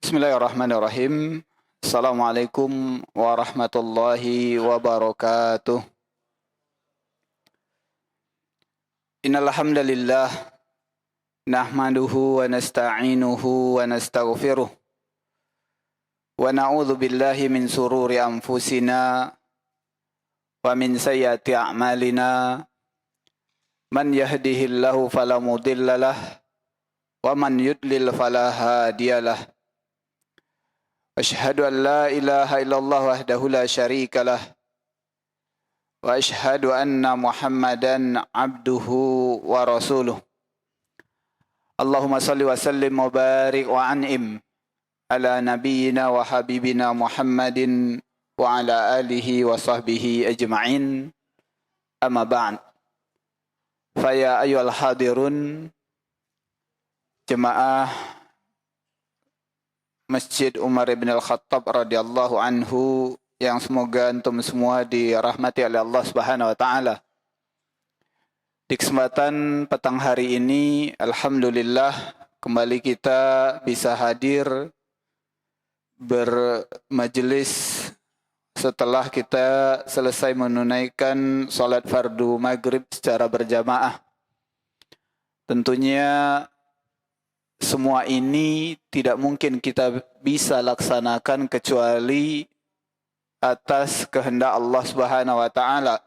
Bismillahirrahmanirrahim. Assalamualaikum warahmatullahi wabarakatuh. Innal hamdalillah nahmaduhu wa nasta'inuhu wa nastaghfiruh wa na'udzu billahi min sururi anfusina wa min sayyiati a'malina. Man yahdihillahu fala mudhillalah wa man yudlil fala hadiyalah. Asyhadu an la ilaha illallah wahdahu la syarika lah wa asyhadu anna Muhammadan abduhu wa rasuluh. Allahumma salli wa sallim wa barik wa an'im ala nabiyyina wa habibina Muhammadin wa ala alihi wa sahbihi ajma'in. Amma ba'd. Faya ayyuhal hadirun, jemaah Masjid Umar ibn al-Khattab radhiyallahu anhu yang semoga antum semua dirahmati oleh Allah Subhanahu wa taala. Di kesempatan petang hari ini, alhamdulillah kembali kita bisa hadir bermajelis setelah kita selesai menunaikan salat fardu maghrib secara berjamaah. Tentunya semua ini tidak mungkin kita bisa laksanakan kecuali atas kehendak Allah Subhanahu wa taala.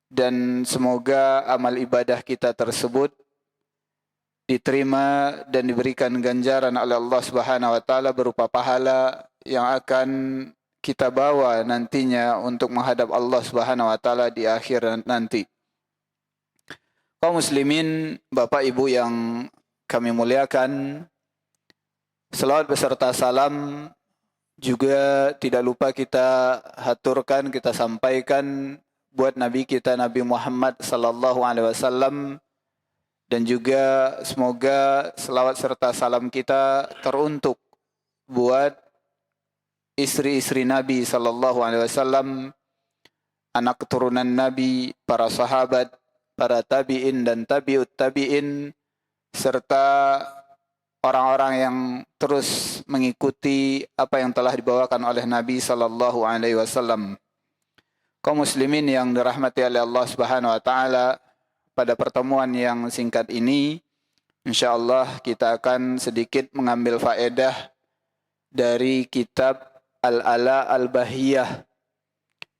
Dan semoga amal ibadah kita tersebut diterima dan diberikan ganjaran oleh Allah Subhanahu wa taala berupa pahala yang akan kita bawa nantinya untuk menghadap Allah Subhanahu wa taala di akhir nanti. Kaum muslimin, Bapak Ibu yang kami muliakan, selawat beserta salam juga tidak lupa kita haturkan, kita sampaikan buat Nabi kita Nabi Muhammad sallallahu alaihi wasallam, dan juga semoga selawat serta salam kita teruntuk buat istri-istri Nabi sallallahu alaihi wasallam, anak keturunan Nabi, para sahabat, para tabi'in dan tabi'ut tabi'in, serta orang-orang yang terus mengikuti apa yang telah dibawakan oleh Nabi sallallahu alaihi wasallam. Kaum muslimin yang dirahmati oleh Allah Subhanahu wa taala, pada pertemuan yang singkat ini insyaallah kita akan sedikit mengambil faedah dari kitab Al-Ala Al-Bahiyah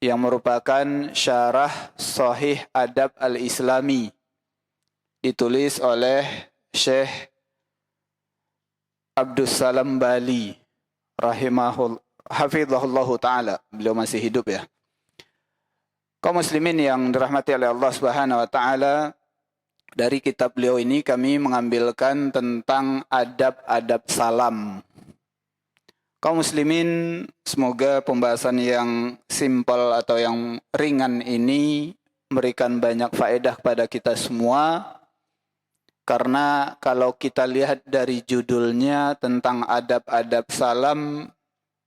yang merupakan syarah Sahih Adab Al-Islami, ditulis oleh Syekh Abdus Salam Bali hafizahullahu taala. Beliau masih hidup ya. Kaum muslimin yang dirahmati oleh Allah Subhanahu wa taala, dari kitab beliau ini kami mengambilkan tentang adab-adab salam. Kaum muslimin, semoga pembahasan yang simpel atau yang ringan ini memberikan banyak faedah kepada kita semua. Karena kalau kita lihat dari judulnya tentang adab-adab salam,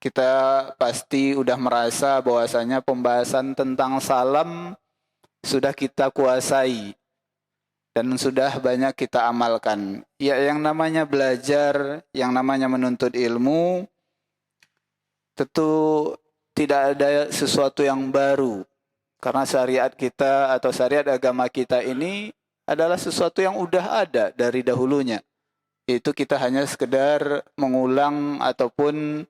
kita pasti udah merasa bahwasanya pembahasan tentang salam sudah kita kuasai dan sudah banyak kita amalkan. Ya, yang namanya belajar, yang namanya menuntut ilmu, tentu tidak ada sesuatu yang baru. Karena syariat kita atau syariat agama kita ini adalah sesuatu yang udah ada dari dahulunya. Itu kita hanya sekedar mengulang ataupun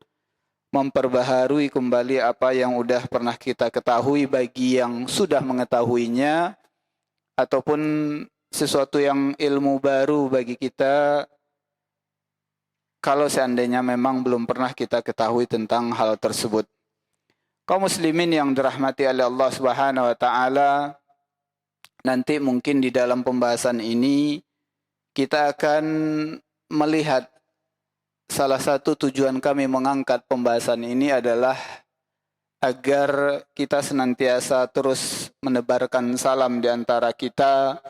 memperbaharui kembali apa yang udah pernah kita ketahui bagi yang sudah mengetahuinya, ataupun sesuatu yang ilmu baru bagi kita kalau seandainya memang belum pernah kita ketahui tentang hal tersebut. Kaum muslimin yang dirahmati oleh Allah Subhanahu wa taala, nanti mungkin di dalam pembahasan ini kita akan melihat salah satu tujuan kami mengangkat pembahasan ini adalah agar kita senantiasa terus menebarkan salam di antara kita,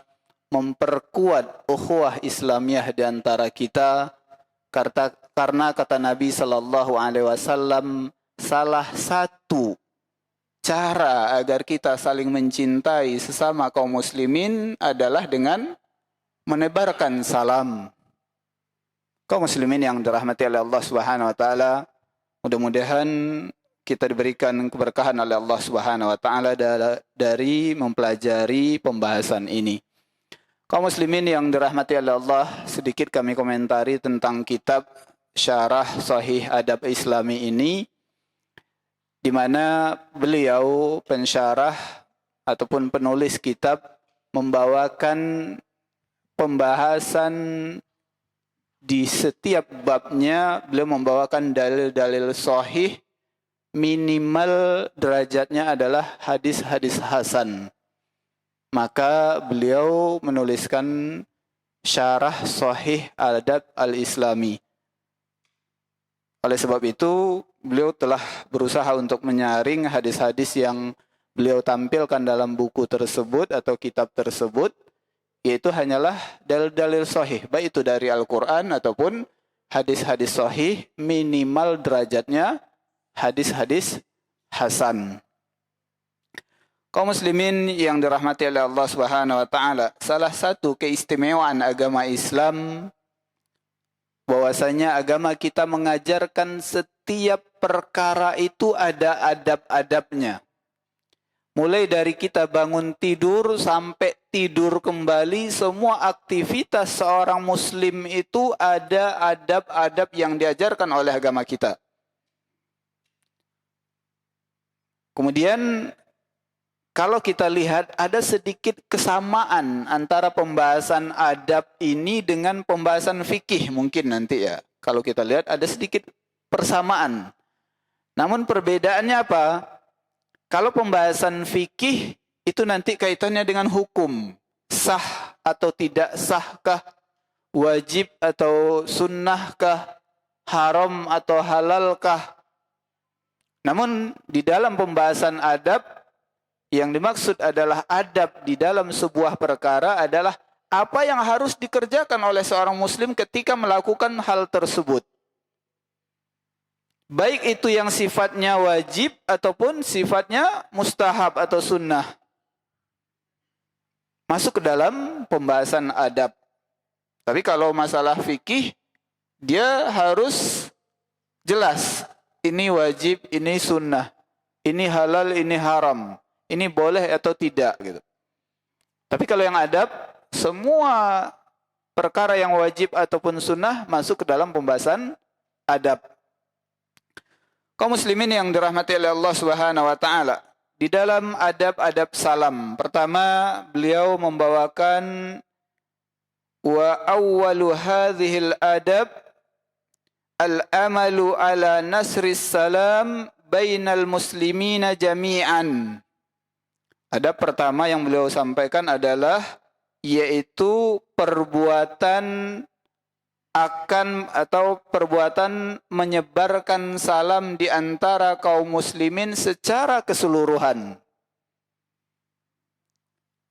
memperkuat ukhuwah Islamiyah di antara kita, karena kata Nabi sallallahu alaihi wasallam, salah satu cara agar kita saling mencintai sesama kaum muslimin adalah dengan menebarkan salam. Kaum muslimin yang dirahmati oleh Allah Subhanahu wa taala, mudah-mudahan kita diberikan keberkahan oleh Allah Subhanahu wa taala dari mempelajari pembahasan ini. Kaum muslimin yang dirahmati oleh Allah, sedikit kami komentari tentang kitab Syarah Sahih Adab Islami ini, di mana beliau pensyarah ataupun penulis kitab membawakan pembahasan di setiap babnya. Beliau membawakan dalil-dalil sahih, minimal derajatnya adalah hadis-hadis hasan. Maka beliau menuliskan Syarah Sahih Adab Al-Islami. Oleh sebab itu, beliau telah berusaha untuk menyaring hadis-hadis yang beliau tampilkan dalam buku tersebut atau kitab tersebut, yaitu hanyalah dalil-dalil sahih, baik itu dari Al-Quran ataupun hadis-hadis sahih, minimal derajatnya hadis-hadis hasan. Kaum muslimin yang dirahmati oleh Allah Subhanahu wa taala, salah satu keistimewaan agama Islam bahwasanya agama kita mengajarkan setiap perkara itu ada adab-adabnya. Mulai dari kita bangun tidur sampai tidur kembali, semua aktivitas seorang muslim itu ada adab-adab yang diajarkan oleh agama kita. Kemudian kalau kita lihat ada sedikit kesamaan antara pembahasan adab ini dengan pembahasan fikih mungkin nanti ya. Kalau kita lihat ada sedikit persamaan. Namun perbedaannya apa? Kalau pembahasan fikih itu nanti kaitannya dengan hukum. Sah atau tidak sahkah? Wajib atau sunnahkah? Haram atau halalkah? Namun di dalam pembahasan adab, yang dimaksud adalah adab di dalam sebuah perkara adalah apa yang harus dikerjakan oleh seorang muslim ketika melakukan hal tersebut. Baik itu yang sifatnya wajib ataupun sifatnya mustahab atau sunnah. Masuk ke dalam pembahasan adab. Tapi kalau masalah fikih, dia harus jelas. Ini wajib, ini sunnah. Ini halal, ini haram. Ini boleh atau tidak gitu. Tapi kalau yang adab, semua perkara yang wajib ataupun sunnah masuk ke dalam pembahasan adab. Kaum muslimin yang dirahmati oleh Allah Subhanahu wa taala, di dalam adab-adab salam, pertama beliau membawakan wa awwalu hadhil adab al-amalu ala nasris salam bainal muslimina jami'an. Adab pertama yang beliau sampaikan adalah yaitu perbuatan akan atau perbuatan menyebarkan salam di antara kaum muslimin secara keseluruhan.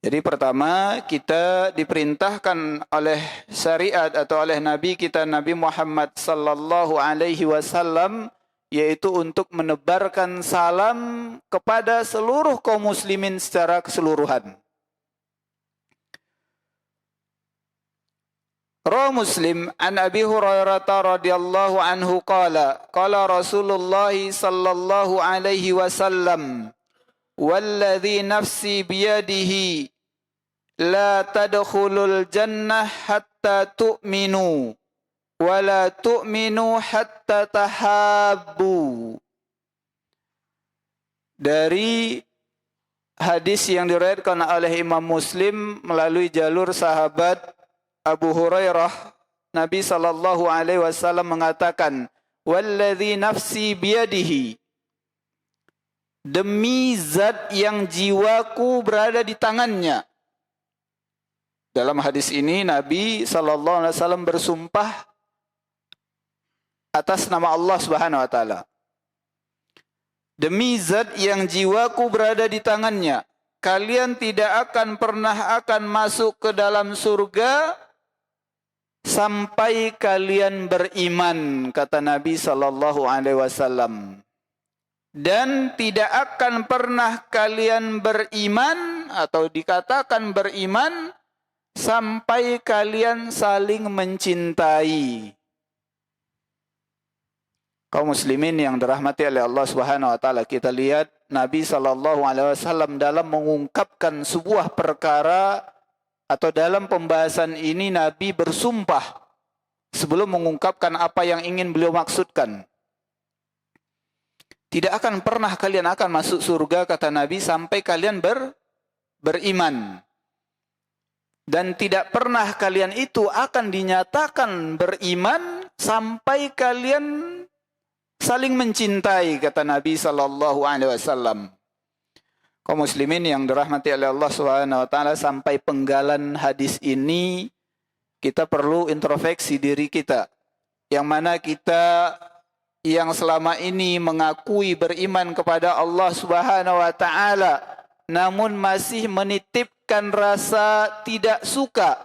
Jadi pertama kita diperintahkan oleh syariat atau oleh Nabi kita Nabi Muhammad sallallahu alaihi wasallam yaitu untuk menebarkan salam kepada seluruh kaum muslimin secara keseluruhan. Rawi Muslim an Abi Hurairah radhiyallahu anhu qala Rasulullah sallallahu alaihi wasallam walladhi nafsi biyadihi la tadkhulul jannah hatta tu'minu wa la tu'minu hatta tahabbu. Dari hadis yang diriwayatkan oleh Imam Muslim melalui jalur sahabat Abu Hurairah, Nabi sallallahu alaihi wasallam mengatakan, "Walladzi nafsi biyadihi." Demi zat yang jiwaku berada di tangannya. Dalam hadis ini Nabi sallallahu alaihi wasallam bersumpah atas nama Allah Subhanahu wa taala. Demi zat yang jiwaku berada di tangannya, kalian tidak akan pernah masuk ke dalam surga sampai kalian beriman, kata Nabi sallallahu alaihi wasallam. Dan tidak akan pernah kalian beriman atau dikatakan beriman sampai kalian saling mencintai. Kaum muslimin yang dirahmati oleh Allah Subhanahu wa taala, kita lihat Nabi sallallahu alaihi wasallam dalam mengungkapkan sebuah perkara atau dalam pembahasan ini Nabi bersumpah sebelum mengungkapkan apa yang ingin beliau maksudkan. Tidak akan pernah kalian akan masuk surga, kata Nabi, sampai kalian beriman. Dan tidak pernah kalian itu akan dinyatakan beriman sampai kalian saling mencintai, kata Nabi sallallahu alaihi wasallam. Kaum muslimin yang dirahmati oleh Allah Subhanahu wa taala, sampai penggalan hadis ini kita perlu introspeksi diri kita. Yang mana kita yang selama ini mengakui beriman kepada Allah Subhanahu wa taala namun masih menitipkan rasa tidak suka,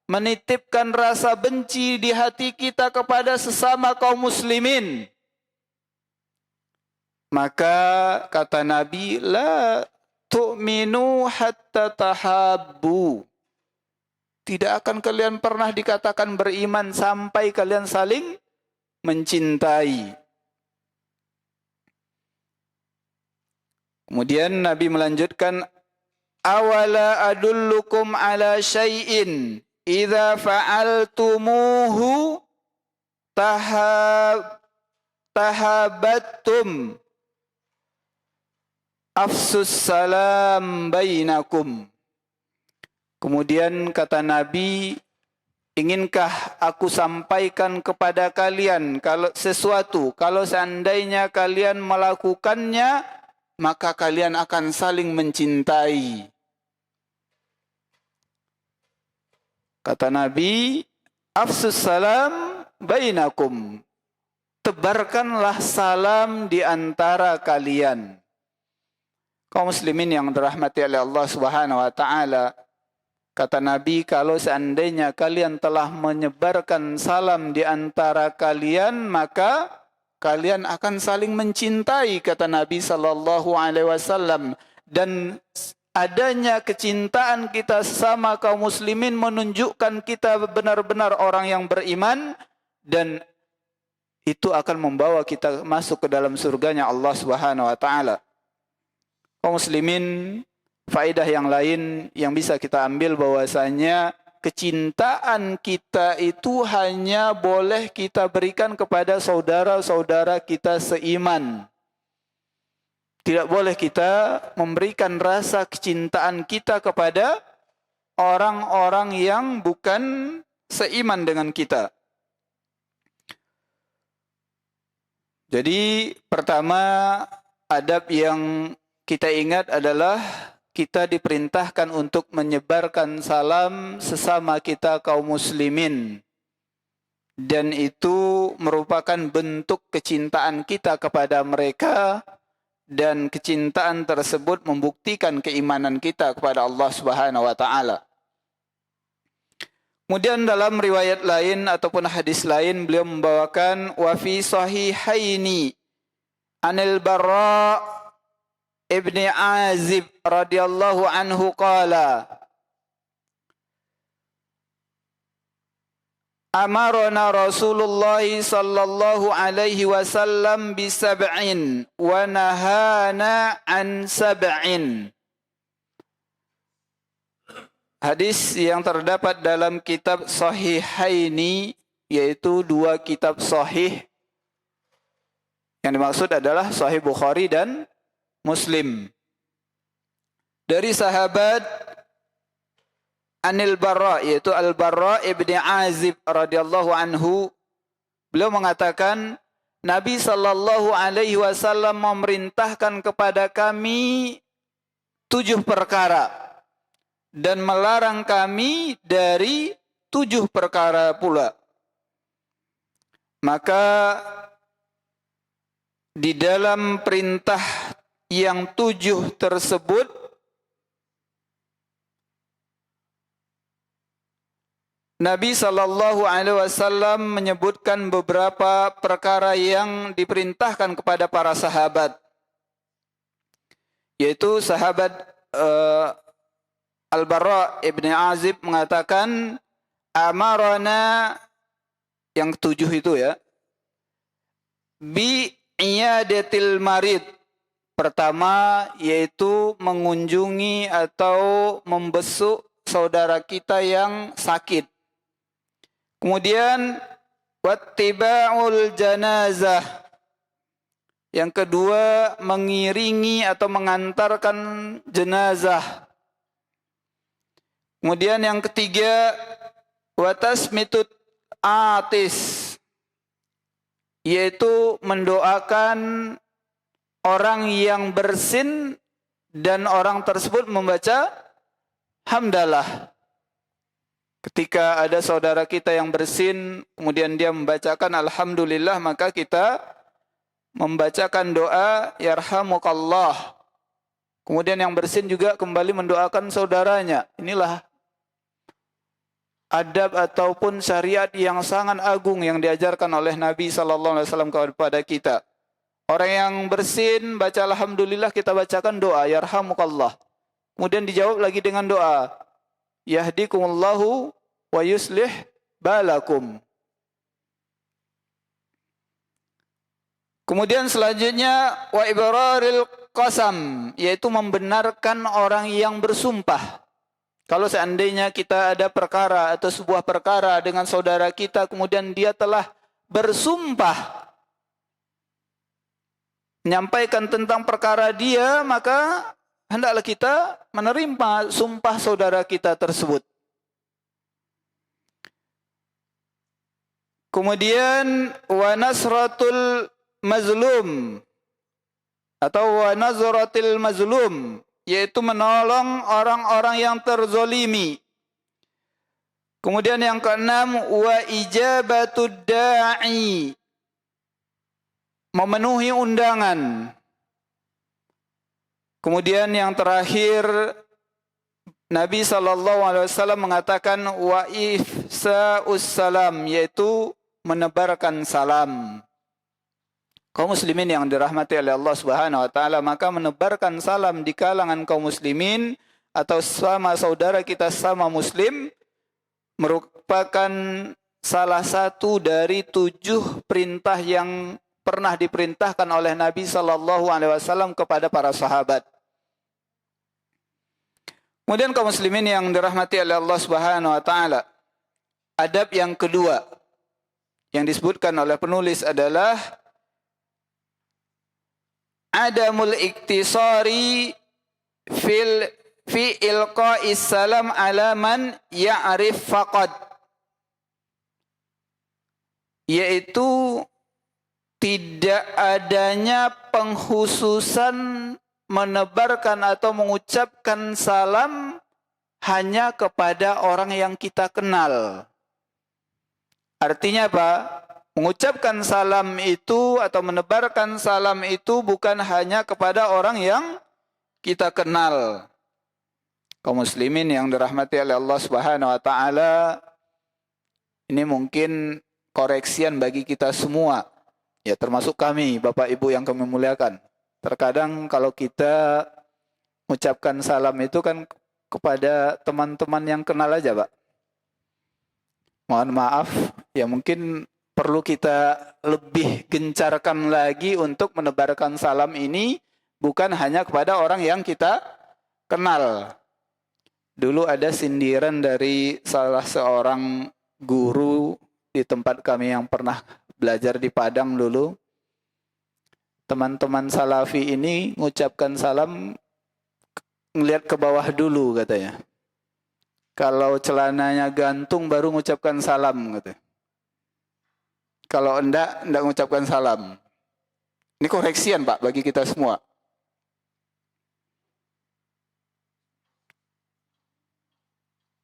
menitipkan rasa benci di hati kita kepada sesama kaum muslimin. Maka kata Nabi, la tu'minu hatta tahabbu. Tidak akan kalian pernah dikatakan beriman sampai kalian saling mencintai. Kemudian Nabi melanjutkan, awala adullukum ala syai'in idza fa'altumuhu tahabattum afsus salam bainakum. Kemudian kata Nabi, inginkah aku sampaikan kepada kalian kalau seandainya kalian melakukannya, maka kalian akan saling mencintai. Kata Nabi, afsus salam bainakum. Tebarkanlah salam di antara kalian. Kaum muslimin yang dirahmati oleh Allah Subhanahu wa taala, kata Nabi, kalau seandainya kalian telah menyebarkan salam di antara kalian, maka kalian akan saling mencintai, kata Nabi sallallahu alaihi wasallam. Dan adanya kecintaan kita sesama kaum muslimin menunjukkan kita benar-benar orang yang beriman, dan itu akan membawa kita masuk ke dalam surganya Allah Subhanahu wa taala. Kaum muslimin, faedah yang lain yang bisa kita ambil bahwasanya kecintaan kita itu hanya boleh kita berikan kepada saudara-saudara kita seiman. Tidak boleh kita memberikan rasa kecintaan kita kepada orang-orang yang bukan seiman dengan kita. Jadi pertama, adab yang kita ingat adalah kita diperintahkan untuk menyebarkan salam sesama kita kaum muslimin. Dan itu merupakan bentuk kecintaan kita kepada mereka, dan kecintaan tersebut membuktikan keimanan kita kepada Allah Subhanahu wa taala. Kemudian dalam riwayat lain ataupun hadis lain beliau membawakan wa fi sahihaini anil Barra ibni Azib radhiyallahu anhu qala amarna Rasulullah sallallahu alaihi wasallam bi sab'in wa nahana an sab'in. Hadis yang terdapat dalam kitab Sahihaini, yaitu dua kitab sahih. Yang dimaksud adalah Sahih Bukhari dan Muslim. Dari sahabat Anil Barra, yaitu Al-Barra ibni Azib radhiyallahu anhu, beliau mengatakan Nabi sallallahu alaihi wasallam memerintahkan kepada kami 7 perkara dan melarang kami dari 7 perkara pula. Maka di dalam perintah yang 7 tersebut Nabi sallallahu alaihi wasallam menyebutkan beberapa perkara yang diperintahkan kepada para sahabat, yaitu sahabat Al-Barra ibni Azib mengatakan amarana, yang 7 itu ya, bi iyadatil marid. Pertama yaitu mengunjungi atau membesuk saudara kita yang sakit. Kemudian wattiba'ul janazah. Yang kedua mengiringi atau mengantarkan jenazah. Kemudian yang ketiga watasmitut atis, yaitu mendoakan orang yang bersin dan orang tersebut membaca hamdalah. Ketika ada saudara kita yang bersin, kemudian dia membacakan alhamdulillah, maka kita membacakan doa yarhamukallah. Kemudian yang bersin juga kembali mendoakan saudaranya. Inilah adab ataupun syariat yang sangat agung yang diajarkan oleh Nabi SAW kepada kita. Orang yang bersin baca alhamdulillah, kita bacakan doa yarhamukallah. Kemudian dijawab lagi dengan doa yahdikumullahu wa yuslih balakum. Kemudian selanjutnya wa ibraril qasam, yaitu membenarkan orang yang bersumpah. Kalau seandainya kita ada perkara atau sebuah perkara dengan saudara kita, kemudian dia telah bersumpah menyampaikan tentang perkara dia, maka hendaklah kita menerima sumpah saudara kita tersebut. Kemudian wa nasratul mazlum atau wa nazratil mazlum, yaitu menolong orang-orang yang terzolimi. Kemudian yang keenam wa ijabatud da'i, memenuhi undangan. Kemudian yang terakhir Nabi SAW mengatakan wa ifsa'us salam, yaitu menebarkan salam. Kaum muslimin yang dirahmati oleh Allah Subhanahu wa taala, maka menebarkan salam di kalangan kaum muslimin atau sama saudara kita sama muslim merupakan salah satu dari 7 perintah yang pernah diperintahkan oleh Nabi SAW kepada para sahabat. Kemudian kaum muslimin yang dirahmati oleh Allah Subhanahu wa taala, adab yang kedua yang disebutkan oleh penulis adalah adamul iktisari fi ilqa'is salam ala man ya'rif faqad, yaitu tidak adanya penghususan menebarkan atau mengucapkan salam hanya kepada orang yang kita kenal. Artinya apa? Mengucapkan salam itu atau menebarkan salam itu bukan hanya kepada orang yang kita kenal. Kaum muslimin yang dirahmati oleh Allah Subhanahu wa taala, ini mungkin koreksian bagi kita semua. Ya, termasuk kami, Bapak Ibu yang kami muliakan. Terkadang kalau kita mengucapkan salam itu kan kepada teman-teman yang kenal aja, Pak. Mohon maaf, ya mungkin perlu kita lebih gencarkan lagi untuk menebarkan salam ini bukan hanya kepada orang yang kita kenal. Dulu ada sindiran dari salah seorang guru di tempat kami yang pernah belajar di Padang dulu. Teman-teman salafi ini mengucapkan salam ngelihat ke bawah dulu katanya. Kalau celananya gantung baru mengucapkan salam katanya. Kalau enggak mengucapkan salam. Ini koreksian Pak bagi kita semua.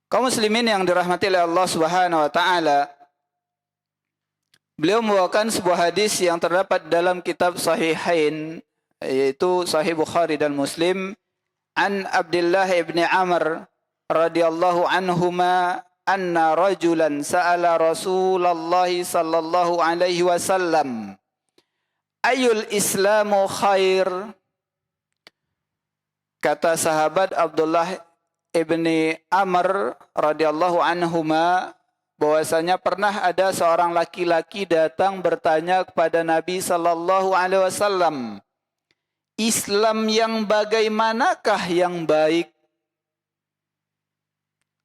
Kaum muslimin yang dirahmati oleh Allah Subhanahu wa taala, beliau membawakan sebuah hadis yang terdapat dalam kitab Sahihain, yaitu Sahih Bukhari dan Muslim, an Abdullah ibn Amr radhiyallahu anhuma anna rajulan sa'ala Rasulullah sallallahu alaihi wasallam ayul islamu khair. Kata sahabat Abdullah ibni Amr radhiyallahu anhuma, bahwasanya pernah ada seorang laki-laki datang bertanya kepada Nabi sallallahu alaihi wasallam, Islam yang bagaimanakah yang baik?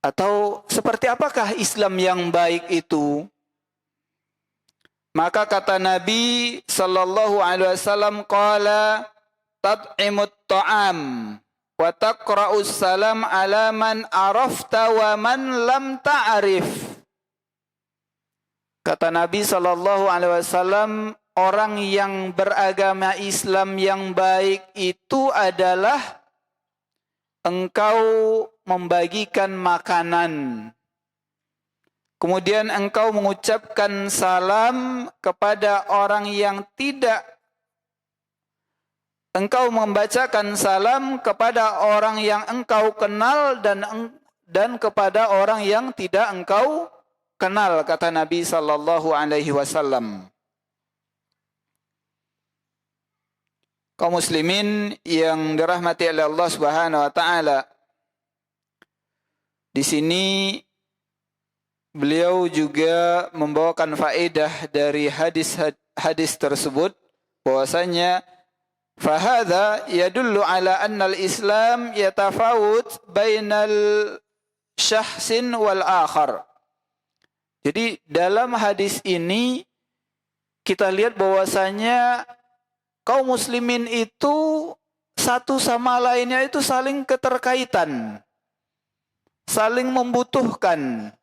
Atau seperti apakah Islam yang baik itu? Maka kata Nabi sallallahu alaihi wasallam, qala tat'imut ta'am wa taqra'us salam ala man arafta wa man lam ta'rif. Kata Nabi sallallahu alaihi wasallam, orang yang beragama Islam yang baik itu adalah engkau membagikan makanan. Kemudian engkau mengucapkan salam kepada orang yang tidak. Engkau membacakan salam kepada orang yang engkau kenal dan kepada orang yang tidak engkau kenal, kata Nabi sallallahu alaihi wasallam. Kaum muslimin yang dirahmati oleh Allah Subhanahu wa taala. Di sini beliau juga membawakan faedah dari hadis tersebut, bahwasanya fahadha yadullu ala anna al-Islam yatafawut bainal syahsin wal akhar. Jadi dalam hadis ini kita lihat bahwasanya kaum muslimin itu satu sama lainnya itu saling keterkaitan, saling membutuhkan.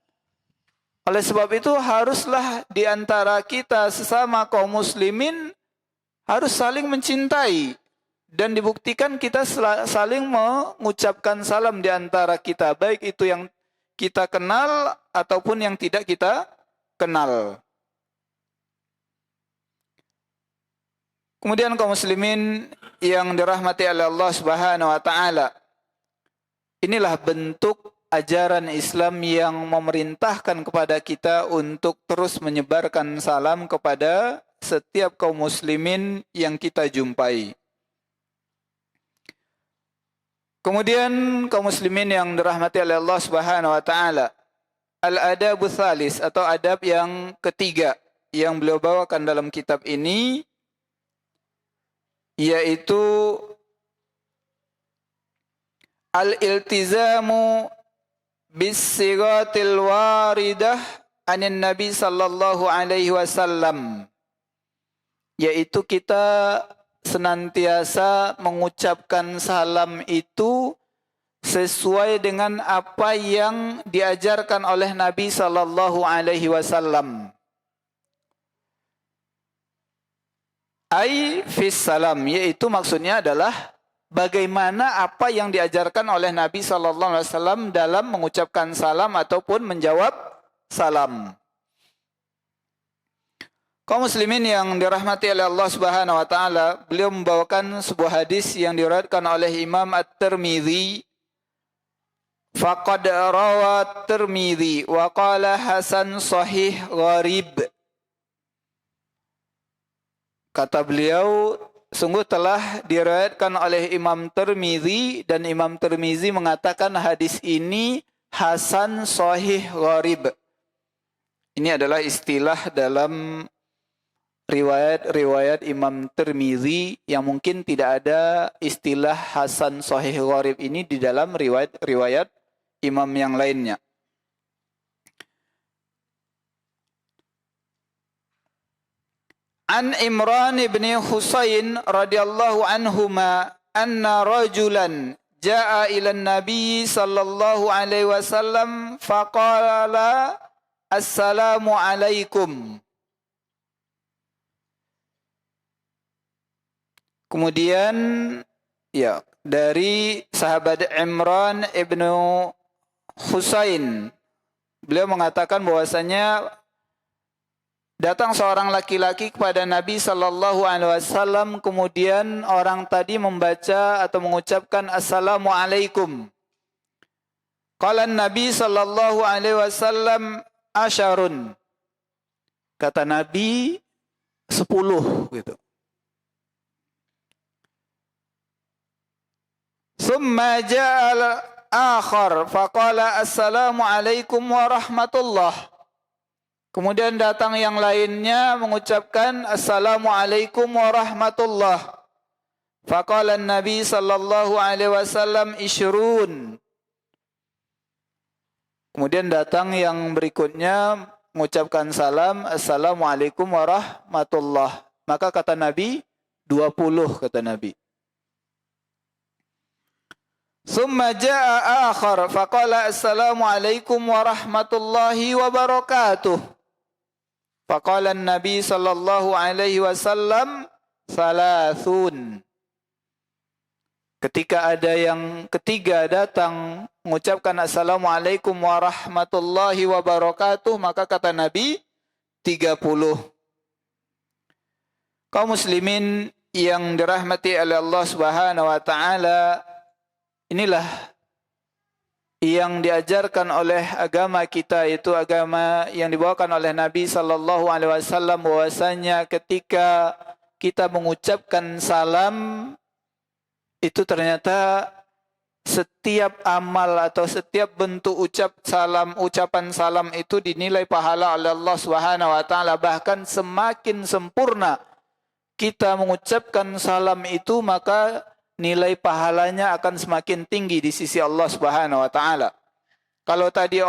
Oleh sebab itu haruslah di antara kita sesama kaum muslimin harus saling mencintai, dan dibuktikan kita saling mengucapkan salam di antara kita, baik itu yang kita kenal ataupun yang tidak kita kenal. Kemudian kaum muslimin yang dirahmati oleh Allah Subhanahu wa taala, inilah bentuk ajaran Islam yang memerintahkan kepada kita untuk terus menyebarkan salam kepada setiap kaum muslimin yang kita jumpai. Kemudian kaum muslimin yang dirahmati oleh Allah Subhanahu wa taala, al-adabu tsalis atau adab yang ketiga yang beliau bawakan dalam kitab ini, yaitu al-iltizamu bis-sighatil waridah anin Nabi sallallahu alaihi wasallam, yaitu kita senantiasa mengucapkan salam itu sesuai dengan apa yang diajarkan oleh Nabi sallallahu alaihi wasallam. Ai fis salam, yaitu maksudnya adalah bagaimana apa yang diajarkan oleh Nabi sallallahu alaihi wasallam dalam mengucapkan salam ataupun menjawab salam. Kaum muslimin yang dirahmati oleh Allah Subhanahu wa taala, beliau membawakan sebuah hadis yang diriwayatkan oleh Imam At-Tirmidzi. Faqad rawa At-Tirmidzi wa qala hasan sahih gharib. Kata beliau, sungguh telah diriwayatkan oleh Imam Tirmidzi, dan Imam Tirmidzi mengatakan hadis ini hasan sahih gharib. Ini adalah istilah dalam riwayat-riwayat Imam Tirmidzi yang mungkin tidak ada istilah hasan sahih gharib ini di dalam riwayat-riwayat imam yang lainnya. An Imran ibn Husain radhiyallahu anhuma anna rajulan jaa ila Nabi sallallahu alaihi wasallam faqala assalamu alaikum. Kemudian ya, dari sahabat Imran ibnu Husain, beliau mengatakan bahwasanya datang seorang laki-laki kepada Nabi sallallahu alaihi wasallam, kemudian orang tadi membaca atau mengucapkan assalamu alaikum. Qala Nabi sallallahu alaihi wasallam asyarun. Kata Nabi 10 gitu. Summa ja'al akhar faqala assalamu alaikum warahmatullah. Kemudian datang yang lainnya mengucapkan Assalamualaikum warahmatullah. Faqala Nabi sallallahu alaihi wasallam isyrun. Kemudian datang yang berikutnya mengucapkan salam Assalamualaikum warahmatullah. Maka kata Nabi 20 kata Nabi. Summa jaa akhar faqala Assalamualaikum warahmatullahi wabarakatuh. Faqala Nabi sallallahu alaihi wasallam salasun. Ketika ada yang ketiga datang mengucapkan Assalamualaikum warahmatullahi wabarakatuh, maka kata Nabi 30. Kaum muslimin yang dirahmati oleh Allah Subhanahu wa taala, inilah yang diajarkan oleh agama kita, itu agama yang dibawakan oleh Nabi sallallahu alaihi wasallam, bahwasanya ketika kita mengucapkan salam itu ternyata setiap amal atau setiap bentuk ucapan salam itu dinilai pahala oleh Allah Subhanahu wa taala. Bahkan semakin sempurna kita mengucapkan salam itu, maka nilai pahalanya akan semakin tinggi di sisi Allah Subhanahu wa taala. Kalau tadi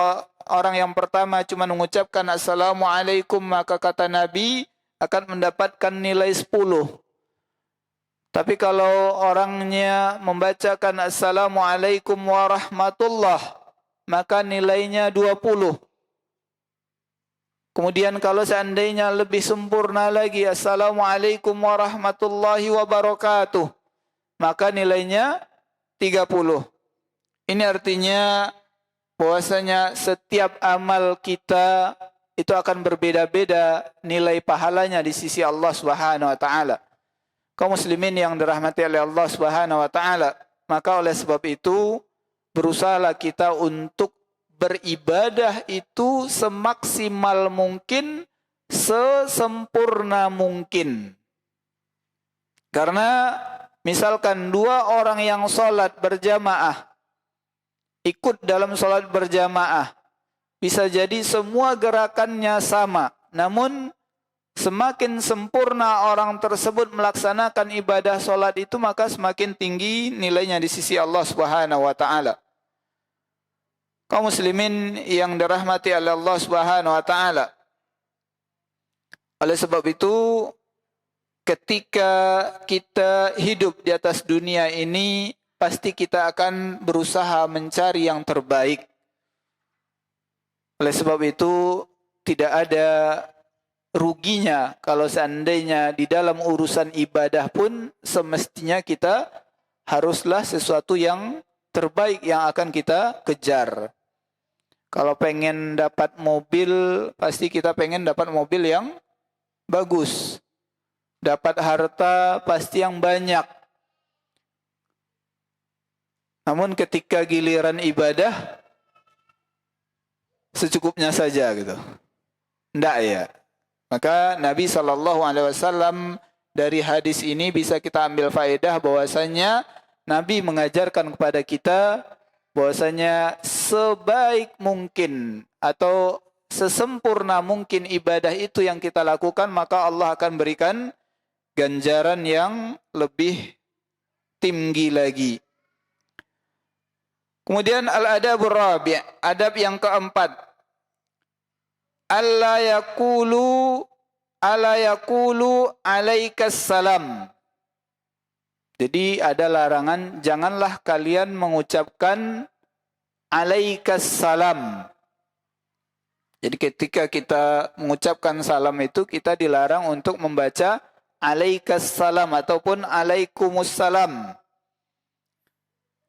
orang yang pertama cuma mengucapkan Assalamualaikum, maka kata Nabi akan mendapatkan nilai 10. Tapi kalau orangnya membacakan Assalamualaikum warahmatullah, maka nilainya 20. Kemudian kalau seandainya lebih sempurna lagi Assalamualaikum warahmatullahi wabarakatuh, maka nilainya 30. Ini artinya bahwasanya setiap amal kita itu akan berbeda-beda nilai pahalanya di sisi Allah Subhanahu wa taala. Kaum muslimin yang dirahmati oleh Allah Subhanahu wa taala, maka oleh sebab itu berusahalah kita untuk beribadah itu semaksimal mungkin, sesempurna mungkin. Karena misalkan dua orang yang sholat berjamaah, ikut dalam sholat berjamaah, bisa jadi semua gerakannya sama, namun semakin sempurna orang tersebut melaksanakan ibadah solat itu, maka semakin tinggi nilainya di sisi Allah Subhanahu wa taala. Kaum muslimin yang dirahmati oleh Allah Subhanahu wa taala. Oleh sebab itu, ketika kita hidup di atas dunia ini, pasti kita akan berusaha mencari yang terbaik. Oleh sebab itu, tidak ada ruginya kalau seandainya di dalam urusan ibadah pun semestinya kita haruslah sesuatu yang terbaik yang akan kita kejar. Kalau pengen dapat mobil, pasti kita pengen dapat mobil yang bagus. Dapat harta pasti yang banyak. Namun ketika giliran ibadah, secukupnya saja gitu. Enggak ya. Maka Nabi SAW dari hadis ini bisa kita ambil faedah bahwasanya Nabi mengajarkan kepada kita bahwasanya sebaik mungkin atau sesempurna mungkin ibadah itu yang kita lakukan, maka Allah akan berikan ganjaran yang lebih tinggi lagi. Kemudian al-adabur rabi', adab yang keempat. Alla yaqulu alaikas salam. Jadi ada larangan, janganlah kalian mengucapkan alaikas salam. Jadi ketika kita mengucapkan salam itu, kita dilarang untuk membaca alaikas salam ataupun alaikumussalam.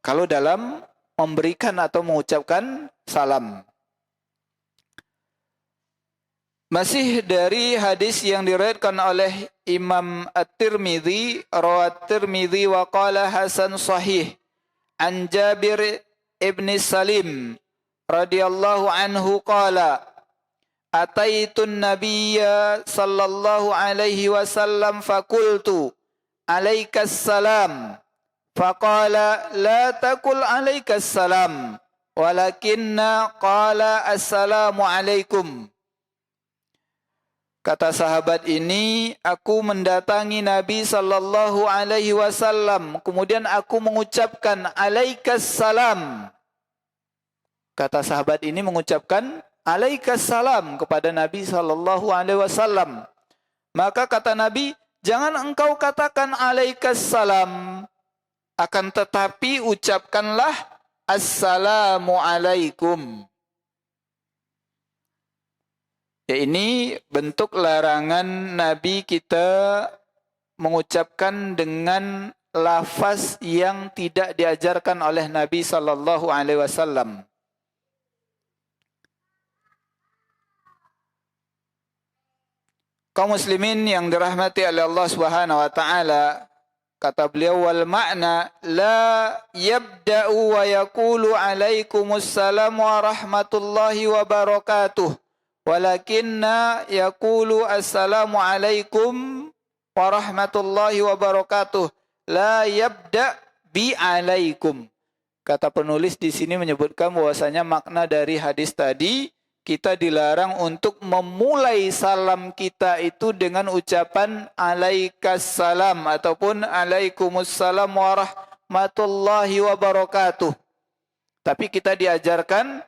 Kalau dalam memberikan atau mengucapkan salam. Masih dari hadis yang diriwayatkan oleh Imam At-Tirmidzi, rawat Tirmidzi wa qala hasan sahih an Jabir ibn Salim radhiyallahu anhu qala ataitun nabiyya sallallahu alaihi wasallam faqultu alaikas salam faqala la taqul alaikas salam walakinna qala assalamu alaikum. Kata sahabat ini, aku mendatangi Nabi sallallahu alaihi wasallam, kemudian aku mengucapkan alaikas salam. Kata sahabat ini mengucapkan alaikas salam kepada Nabi sallallahu alaihi wasallam. Maka kata Nabi, jangan engkau katakan alaikas salam, akan tetapi ucapkanlah assalamu alaikum. Ya, ini bentuk larangan Nabi kita mengucapkan dengan lafaz yang tidak diajarkan oleh Nabi sallallahu alaihi wasallam. Kaum muslimin yang dirahmati oleh Allah Subhanahu wa taala, kata beliau, wal makna la yabda'u wa yaqulu alaikumussalam wa rahmatullahi wa barakatuh, walakinna yaqulu assalamu alaikum wa rahmatullahi wa barakatuh, la yabda' bi alaikum. Kata penulis di sini menyebutkan bahwasanya makna dari hadis tadi, kita dilarang untuk memulai salam kita itu dengan ucapan alaikas salam ataupun alaikumussalam warahmatullahi wabarakatuh. Tapi kita diajarkan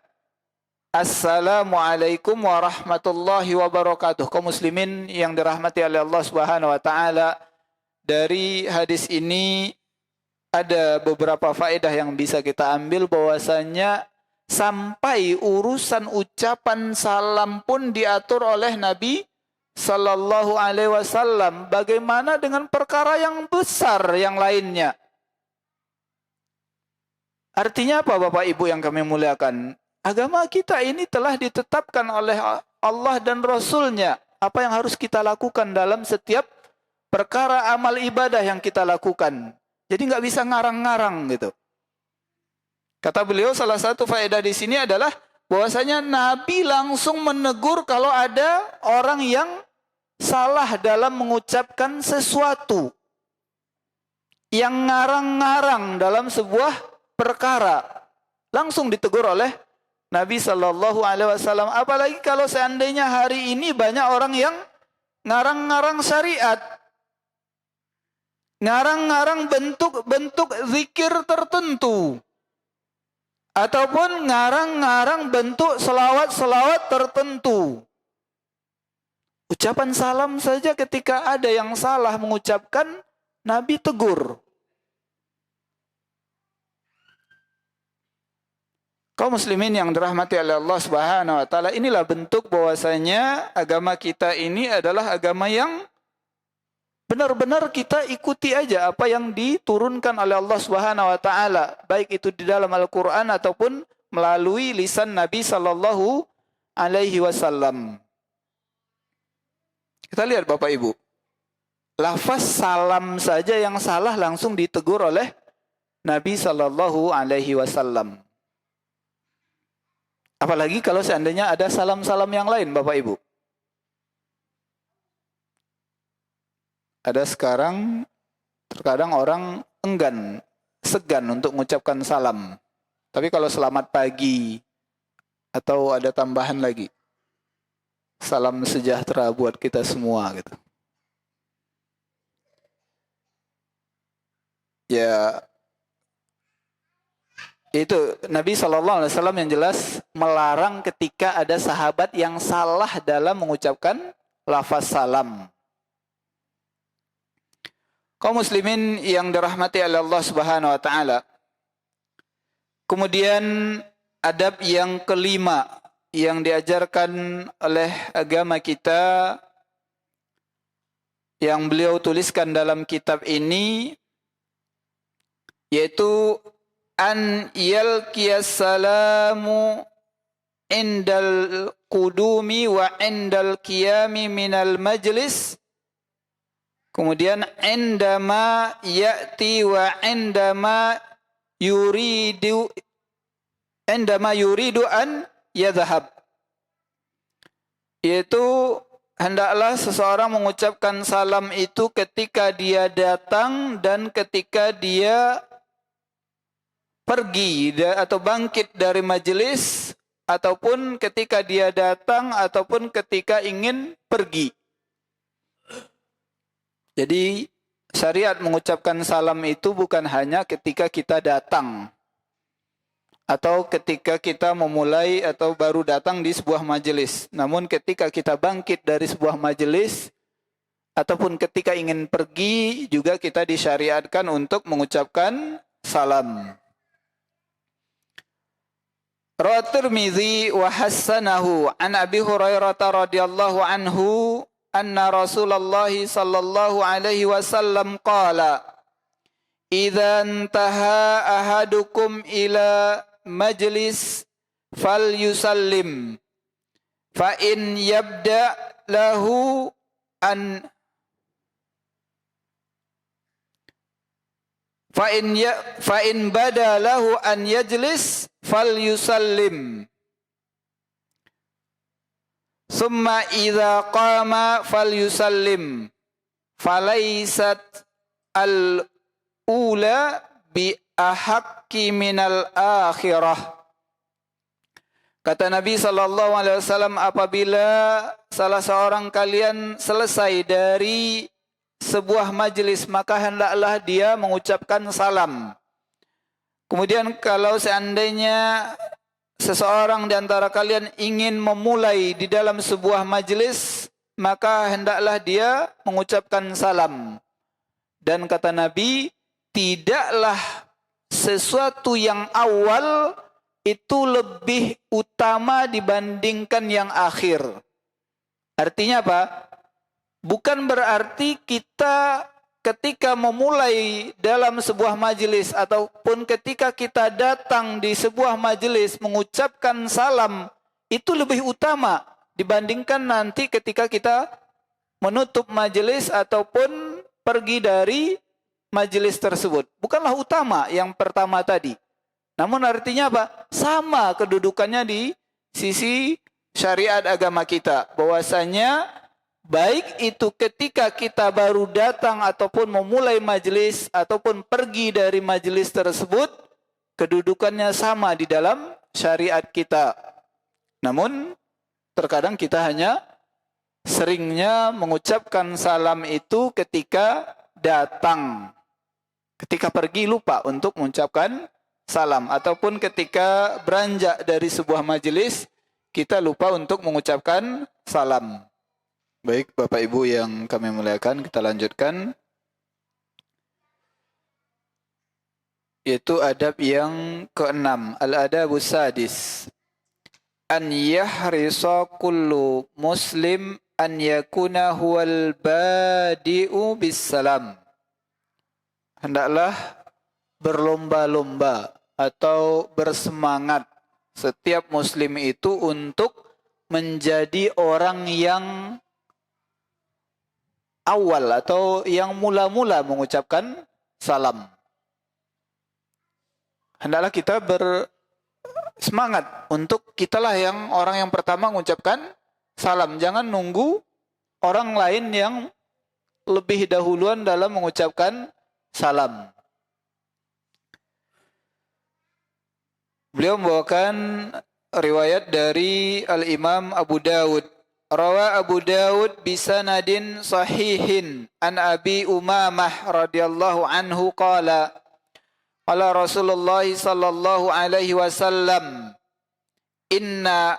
assalamualaikum warahmatullahi wabarakatuh. Kaum muslimin yang dirahmati oleh Allah Subhanahu wa taala, dari hadis ini ada beberapa faedah yang bisa kita ambil, bahwasanya sampai urusan ucapan salam pun diatur oleh Nabi sallallahu alaihi wasallam. Bagaimana dengan perkara yang besar yang lainnya? Artinya apa, Bapak Ibu yang kami muliakan? Agama kita ini telah ditetapkan oleh Allah dan Rasul-Nya. Apa yang harus kita lakukan dalam setiap perkara amal ibadah yang kita lakukan. Jadi nggak bisa ngarang-ngarang gitu. Kata beliau, salah satu faedah di sini adalah bahwasanya Nabi langsung menegur kalau ada orang yang salah dalam mengucapkan sesuatu, yang ngarang-ngarang dalam sebuah perkara, langsung ditegur oleh Nabi Shallallahu Alaihi Wasallam. Apalagi kalau seandainya hari ini banyak orang yang ngarang-ngarang syariat, ngarang-ngarang bentuk-bentuk zikir tertentu, ataupun ngarang-ngarang bentuk selawat-selawat tertentu. Ucapan salam saja ketika ada yang salah mengucapkan, Nabi tegur. Kaum muslimin yang dirahmati oleh Allah Subhanahu wa taala, inilah bentuk bahwasanya agama kita ini adalah agama yang benar-benar kita ikuti aja apa yang diturunkan oleh Allah Subhanahu wa taala, baik itu di dalam Al-Qur'an ataupun melalui lisan Nabi sallallahu alaihi wasallam. Kita lihat Bapak Ibu. Lafaz salam saja yang salah langsung ditegur oleh Nabi sallallahu alaihi wasallam. Apalagi kalau seandainya ada salam-salam yang lain, Bapak Ibu. Ada sekarang terkadang orang enggan, segan untuk mengucapkan salam. Tapi kalau selamat pagi atau ada tambahan lagi, salam sejahtera buat kita semua gitu. Ya, itu Nabi SAW yang jelas melarang ketika ada sahabat yang salah dalam mengucapkan lafaz salam. Kaum muslimin yang dirahmati oleh Allah Subhanahu wa taala. Kemudian adab yang kelima yang diajarkan oleh agama kita yang beliau tuliskan dalam kitab ini, yaitu an yalqiyas salamu indal qudumi wa indal qiyami minal majlis. Kemudian indama ya'ti wa indama yuridu an yadhhab. Yaitu hendaklah seseorang mengucapkan salam itu ketika dia datang dan ketika dia pergi atau bangkit dari majelis, ataupun ketika dia datang ataupun ketika ingin pergi. Jadi syariat mengucapkan salam itu bukan hanya ketika kita datang atau ketika kita memulai atau baru datang di sebuah majelis. Namun ketika kita bangkit dari sebuah majelis ataupun ketika ingin pergi juga kita disyariatkan untuk mengucapkan salam. Rawahu Tirmizi wa hassanahu an Abi Hurairah radhiyallahu anhu anna Rasulullah sallallahu alaihi wasallam qala idza intaha ahadukum ila majlis falyusallim fa in yabda lahu an fa in bada lahu an yajlis falyusallim summa idza qama falyusallim falaysat al ula bi ahaqqi minal akhirah. Kata Nabi SAW, apabila salah seorang kalian selesai dari sebuah majelis, maka hendaklah dia mengucapkan salam. Kemudian kalau seandainya seseorang di antara kalian ingin memulai di dalam sebuah majelis, maka hendaklah dia mengucapkan salam. Dan kata Nabi, tidaklah sesuatu yang awal itu lebih utama dibandingkan yang akhir. Artinya apa? Bukan berarti kita ketika memulai dalam sebuah majelis ataupun ketika kita datang di sebuah majelis mengucapkan salam itu lebih utama dibandingkan nanti ketika kita menutup majelis ataupun pergi dari majelis tersebut. Bukanlah utama yang pertama tadi. Namun artinya apa? Sama kedudukannya di sisi syariat agama kita. Bahwasanya baik itu ketika kita baru datang ataupun memulai majelis ataupun pergi dari majelis tersebut, kedudukannya sama di dalam syariat kita. Namun terkadang kita hanya seringnya mengucapkan salam itu ketika datang. Ketika pergi lupa untuk mengucapkan salam. Ataupun ketika beranjak dari sebuah majelis, kita lupa untuk mengucapkan salam. Baik Bapak Ibu yang kami muliakan, kita lanjutkan. Yaitu adab yang keenam. Al-adabus sadis. An yahrisa kullu muslim an yakuna huwal badi'u bis salam. Hendaklah berlomba-lomba atau bersemangat setiap muslim itu untuk menjadi orang yang awal atau yang mula-mula mengucapkan salam. Hendaklah kita bersemangat untuk kitalah yang orang yang pertama mengucapkan salam. Jangan nunggu orang lain yang lebih dahuluan dalam mengucapkan salam. Beliau membawakan riwayat dari Al-Imam Abu Dawud. Rawa Abu Dawud bisanadin sahihin an Abi Umamah radhiyallahu anhu qala qala Rasulullah sallallahu alaihi wasallam inna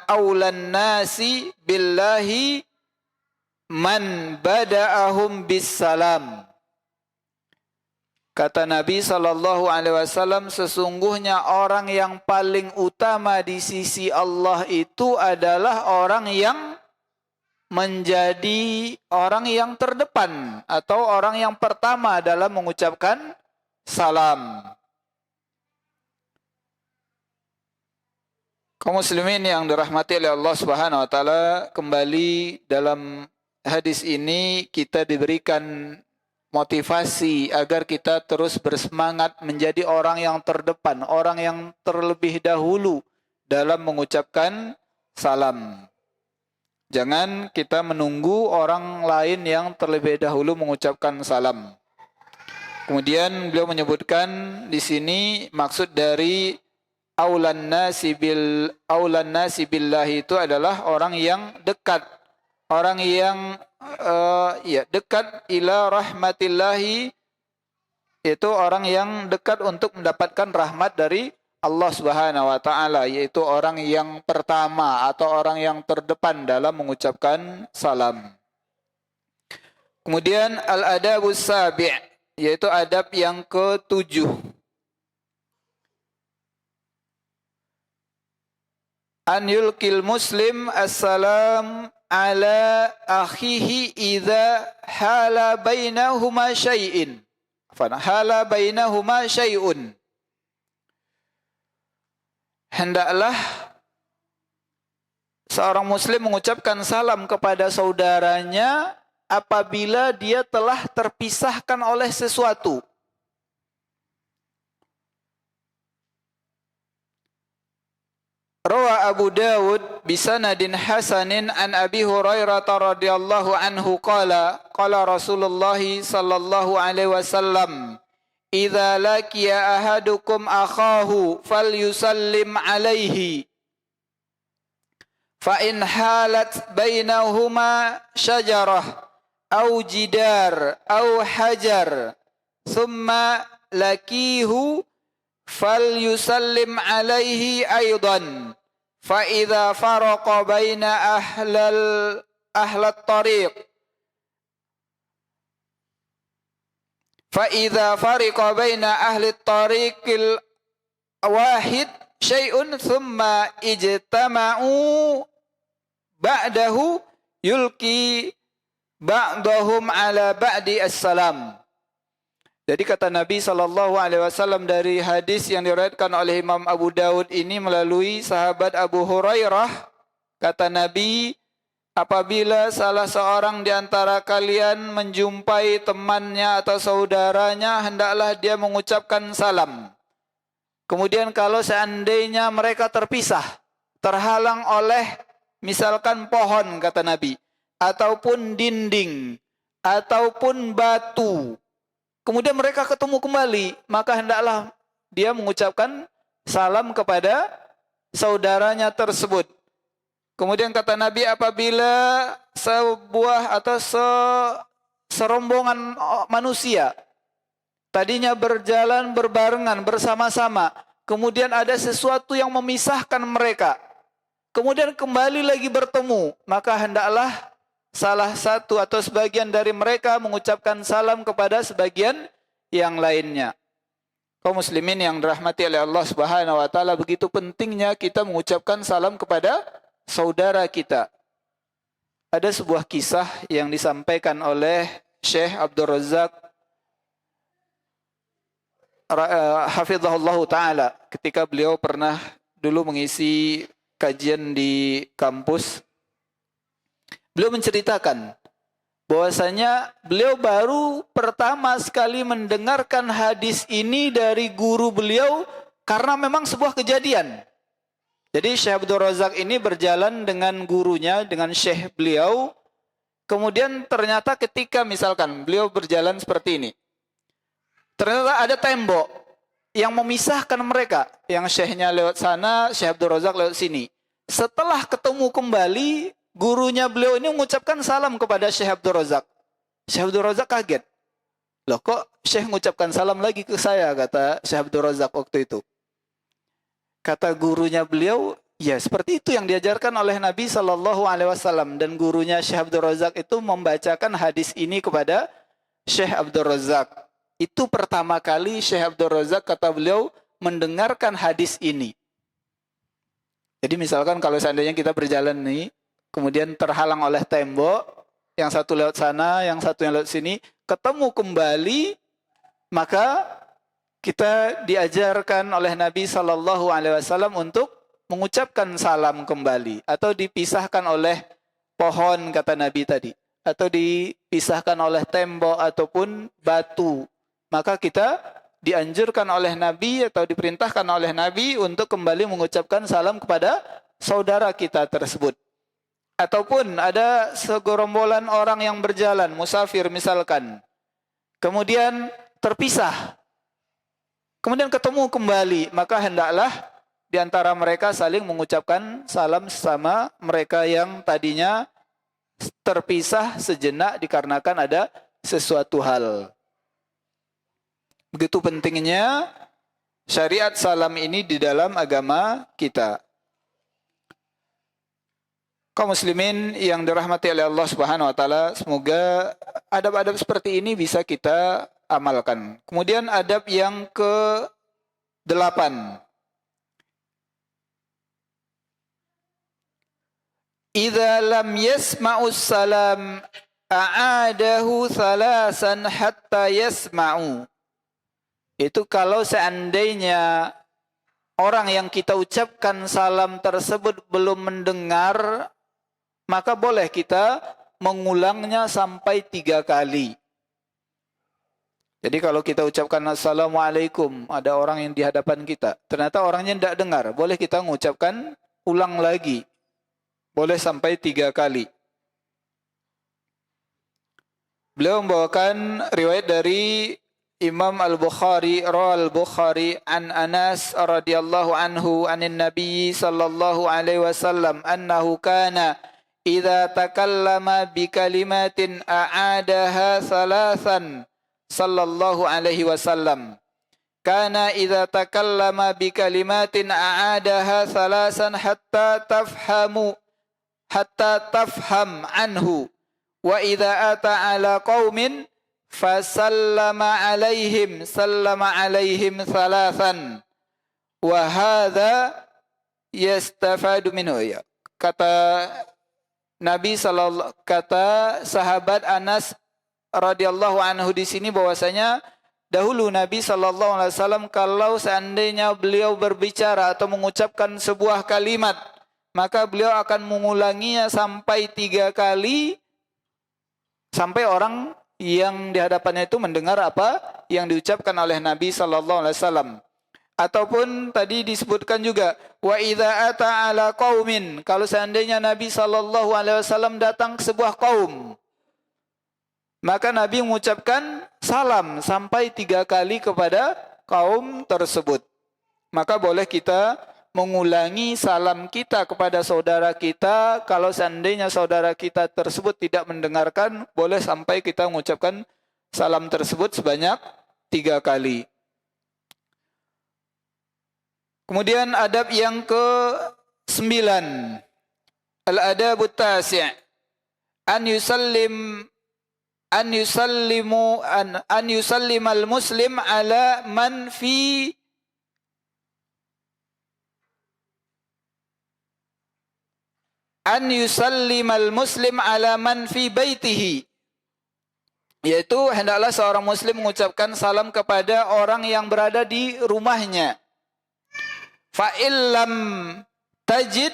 awlan nasi billahi man bada'ahum bis salam. Kata Nabi SAW, sesungguhnya orang yang paling utama di sisi Allah itu adalah orang yang menjadi orang yang terdepan atau orang yang pertama dalam mengucapkan salam. Kaum muslimin yang dirahmati oleh Allah Subhanahu wa taala, kembali dalam hadis ini kita diberikan motivasi agar kita terus bersemangat menjadi orang yang terdepan, orang yang terlebih dahulu dalam mengucapkan salam. Jangan kita menunggu orang lain yang terlebih dahulu mengucapkan salam. Kemudian beliau menyebutkan di sini maksud dari aulan nasi billahi itu adalah orang yang dekat, orang yang ya, dekat ila rahmatillahi, itu orang yang dekat untuk mendapatkan rahmat dari Allah Subhanahu wa taala, yaitu orang yang pertama atau orang yang terdepan dalam mengucapkan salam. Kemudian al-adabus sabi', yaitu adab yang ketujuh. An yulkil muslim assalam ala akhihi idza hala bainahuma syai'in. Hala bainahuma syai'un. Hendaklah seorang muslim mengucapkan salam kepada saudaranya apabila dia telah terpisahkan oleh sesuatu. Rawa Abu Dawud bisanadin hasanin an Abi Hurairah radhiyallahu anhu qala Rasulullah sallallahu alaihi wasallam idza laqiya ahadukum akhahu falyusallim alaihi fa in halat bainahuma syajarah aw jidar aw hajar thumma laqihu falyusallim alaihi aidan fa idza faraqa baina ahlat tariq fa idza fariqa baina ahli tariqil wahid syai'un thumma ijtama'u ba'dahu yulki ba'dahum ala ba'di assalam. Jadi kata Nabi SAW dari hadis yang diriwayatkan oleh Imam Abu Dawud ini melalui sahabat Abu Hurairah, kata Nabi, apabila salah seorang di antara kalian menjumpai temannya atau saudaranya, hendaklah dia mengucapkan salam. Kemudian kalau seandainya mereka terpisah, terhalang oleh misalkan pohon, kata Nabi, ataupun dinding, ataupun batu, kemudian mereka ketemu kembali, maka hendaklah dia mengucapkan salam kepada saudaranya tersebut. Kemudian kata Nabi, apabila sebuah atau serombongan manusia tadinya berjalan berbarengan bersama-sama, kemudian ada sesuatu yang memisahkan mereka, kemudian kembali lagi bertemu, maka hendaklah salah satu atau sebagian dari mereka mengucapkan salam kepada sebagian yang lainnya. Kaum muslimin yang dirahmati oleh Allah Subhanahu wa taala, begitu pentingnya kita mengucapkan salam kepada saudara kita. Ada sebuah kisah yang disampaikan oleh Syekh Abdul Razak hafizahullah taala ketika beliau pernah dulu mengisi kajian di kampus. Beliau menceritakan bahwasanya beliau baru pertama sekali mendengarkan hadis ini dari guru beliau karena memang sebuah kejadian. Jadi Syekh Abdul Razak ini berjalan dengan gurunya, dengan syekh beliau. Kemudian ternyata ketika misalkan beliau berjalan seperti ini, ternyata ada tembok yang memisahkan mereka. Yang syekhnya lewat sana, Syekh Abdul Razak lewat sini. Setelah ketemu kembali, gurunya beliau ini mengucapkan salam kepada Syekh Abdul Razak. Syekh Abdul Razak kaget. Loh kok Syekh mengucapkan salam lagi ke saya, kata Syekh Abdul Razak waktu itu. Kata gurunya beliau, ya seperti itu yang diajarkan oleh Nabi SAW. Dan gurunya Syekh Abdul Razak itu membacakan hadis ini kepada Syekh Abdul Razak. Itu pertama kali Syekh Abdul Razak, kata beliau, mendengarkan hadis ini. Jadi misalkan kalau seandainya kita berjalan nih, kemudian terhalang oleh tembok, yang satu lewat sana, yang satu yang lewat sini, ketemu kembali, maka kita diajarkan oleh Nabi SAW untuk mengucapkan salam kembali, atau dipisahkan oleh pohon, kata Nabi tadi, atau dipisahkan oleh tembok ataupun batu, maka kita dianjurkan oleh Nabi atau diperintahkan oleh Nabi untuk kembali mengucapkan salam kepada saudara kita tersebut. Ataupun ada segerombolan orang yang berjalan, musafir misalkan, kemudian terpisah, kemudian ketemu kembali, maka hendaklah di antara mereka saling mengucapkan salam sesama mereka yang tadinya terpisah sejenak dikarenakan ada sesuatu hal. Begitu pentingnya syariat salam ini di dalam agama kita. Kaum muslimin yang dirahmati oleh Allah Subhanahu wa taala, semoga adab-adab seperti ini bisa kita amalkan. Kemudian adab yang ke-8. Idza lam yasma'us salam a'adahu thalasan hatta yasma'u. Itu kalau seandainya orang yang kita ucapkan salam tersebut belum mendengar, maka boleh kita mengulangnya sampai 3 kali. Jadi kalau kita ucapkan Assalamualaikum, ada orang yang di hadapan kita, ternyata orangnya tidak dengar, boleh kita mengucapkan ulang lagi. Boleh sampai 3 kali. Beliau membawakan riwayat dari Imam Al-Bukhari, rawal Bukhari an Anas radhiyallahu anhu anin Nabi sallallahu alaihi wasallam annahu kana idza takallama bi kalimatin a'adaha thalathan sallallahu alaihi wasallam. Kana idza takallama bi kalimatin a'adaha thalathan hatta tafham anhu. Wa idza ata ala qaumin fasallama alaihim thalathan. Wa hadza yastafadu minhu. Kata sahabat Anas radhiyallahu anhu di sini bahwasanya dahulu Nabi sallallahu alaihi wasallam kalau seandainya beliau berbicara atau mengucapkan sebuah kalimat, maka beliau akan mengulanginya sampai 3 kali sampai orang yang di hadapannya itu mendengar apa yang diucapkan oleh Nabi sallallahu alaihi wasallam. Ataupun tadi disebutkan juga wa idza ata ala qaumin, kalau seandainya Nabi sallallahu alaihi wasallam datang ke sebuah kaum, maka Nabi mengucapkan salam sampai 3 kali kepada kaum tersebut. Maka boleh kita mengulangi salam kita kepada saudara kita. Kalau seandainya saudara kita tersebut tidak mendengarkan, boleh sampai kita mengucapkan salam tersebut sebanyak 3 kali. Kemudian adab yang ke-9. Al-adabut tasi'. An yusallimal muslim ala man fi baitihi, yaitu hendaklah seorang muslim mengucapkan salam kepada orang yang berada di rumahnya. Fa illam tajid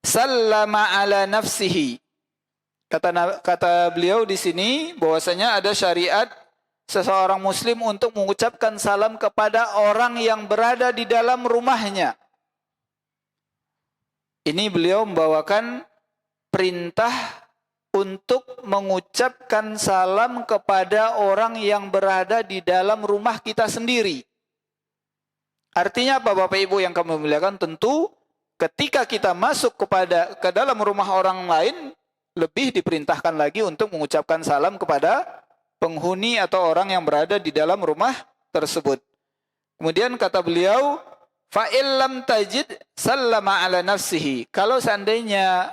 sallama ala nafsihi. Kata beliau di sini bahwasanya ada syariat seseorang muslim untuk mengucapkan salam kepada orang yang berada di dalam rumahnya. Ini beliau membawakan perintah untuk mengucapkan salam kepada orang yang berada di dalam rumah kita sendiri. Artinya apa Bapak Ibu yang kami muliakan? Tentu ketika kita masuk ke dalam rumah orang lain, lebih diperintahkan lagi untuk mengucapkan salam kepada penghuni atau orang yang berada di dalam rumah tersebut. Kemudian kata beliau, fa illam tajid sallama ala nafsihi. Kalau seandainya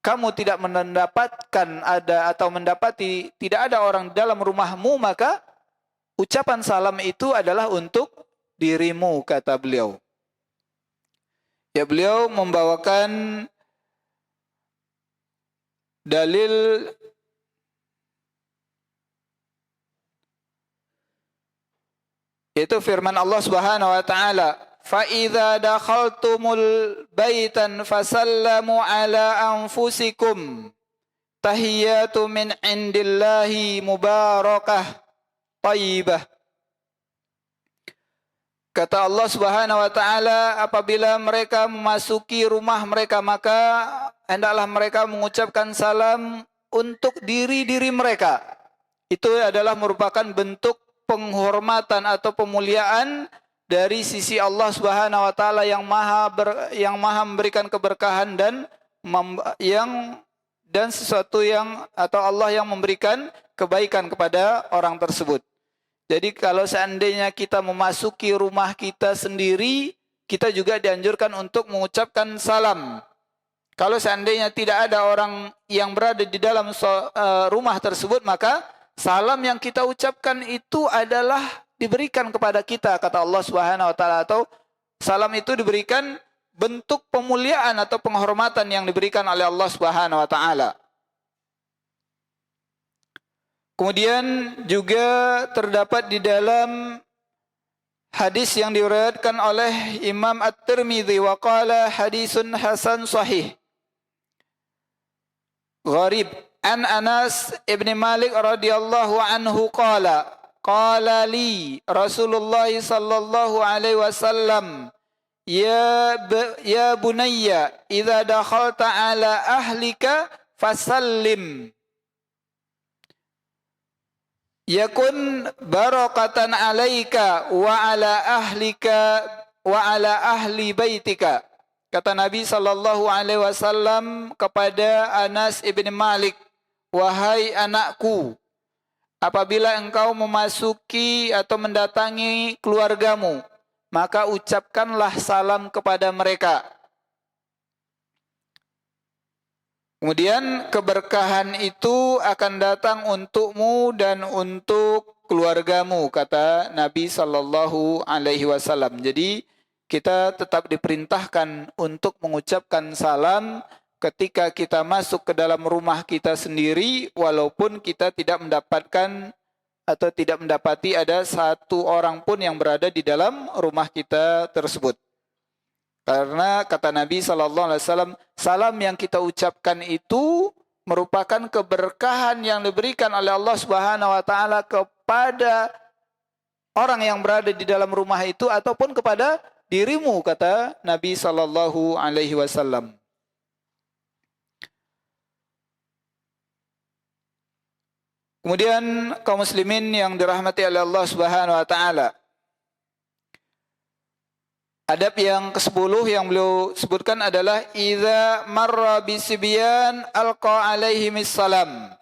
kamu tidak mendapatkan mendapati tidak ada orang di dalam rumahmu, maka ucapan salam itu adalah untuk dirimu, kata beliau. Ya, beliau membawakan dalil yaitu firman Allah Subhanahu wa taala, fa idza dakhaltumul baitan fasallamu ala anfusikum tahiyatu min indillahi mubarakah thayyibah. Kata Allah Subhanahu wa taala, apabila mereka memasuki rumah mereka, maka hendaklah mereka mengucapkan salam untuk diri-diri mereka. Itu adalah merupakan bentuk penghormatan atau pemuliaan dari sisi Allah Subhanahu wa taala yang maha memberikan keberkahan dan yang dan sesuatu yang atau Allah yang memberikan kebaikan kepada orang tersebut. Jadi kalau seandainya kita memasuki rumah kita sendiri, kita juga dianjurkan untuk mengucapkan salam. Kalau seandainya tidak ada orang yang berada di dalam rumah tersebut, maka salam yang kita ucapkan itu adalah diberikan kepada kita, kata Allah Subhanahu wa taala, atau salam itu diberikan bentuk pemuliaan atau penghormatan yang diberikan oleh Allah Subhanahu wa taala. Kemudian juga terdapat di dalam hadis yang diriwayatkan oleh Imam At-Tirmidzi wa qala hadisun hasan sahih. Gharib an Anas ibn Malik radhiyallahu anhu qala li Rasulullah sallallahu alaihi wasallam ya bunayya idza dakhalta ala ahlika fasallim yakun barakatan alaika wa ala ahlika wa ala ahli baitika. Kata Nabi sallallahu alaihi wasallam kepada Anas ibn Malik, wahai anakku, apabila engkau memasuki atau mendatangi keluargamu, maka ucapkanlah salam kepada mereka. Kemudian keberkahan itu akan datang untukmu dan untuk keluargamu, kata Nabi sallallahu alaihi wasallam. Jadi kita tetap diperintahkan untuk mengucapkan salam ketika kita masuk ke dalam rumah kita sendiri, walaupun kita tidak mendapatkan atau tidak mendapati ada satu orang pun yang berada di dalam rumah kita tersebut. Karena kata Nabi SAW, salam yang kita ucapkan itu merupakan keberkahan yang diberikan oleh Allah Subhanahu wa taala kepada orang yang berada di dalam rumah itu ataupun kepada dirimu, kata Nabi sallallahu alaihi wasallam. Kemudian kaum muslimin yang dirahmati oleh Allah Subhanahu wa taala. Adab yang ke-10 yang beliau sebutkan adalah idza marra bisibyan alqa alaihimis salam.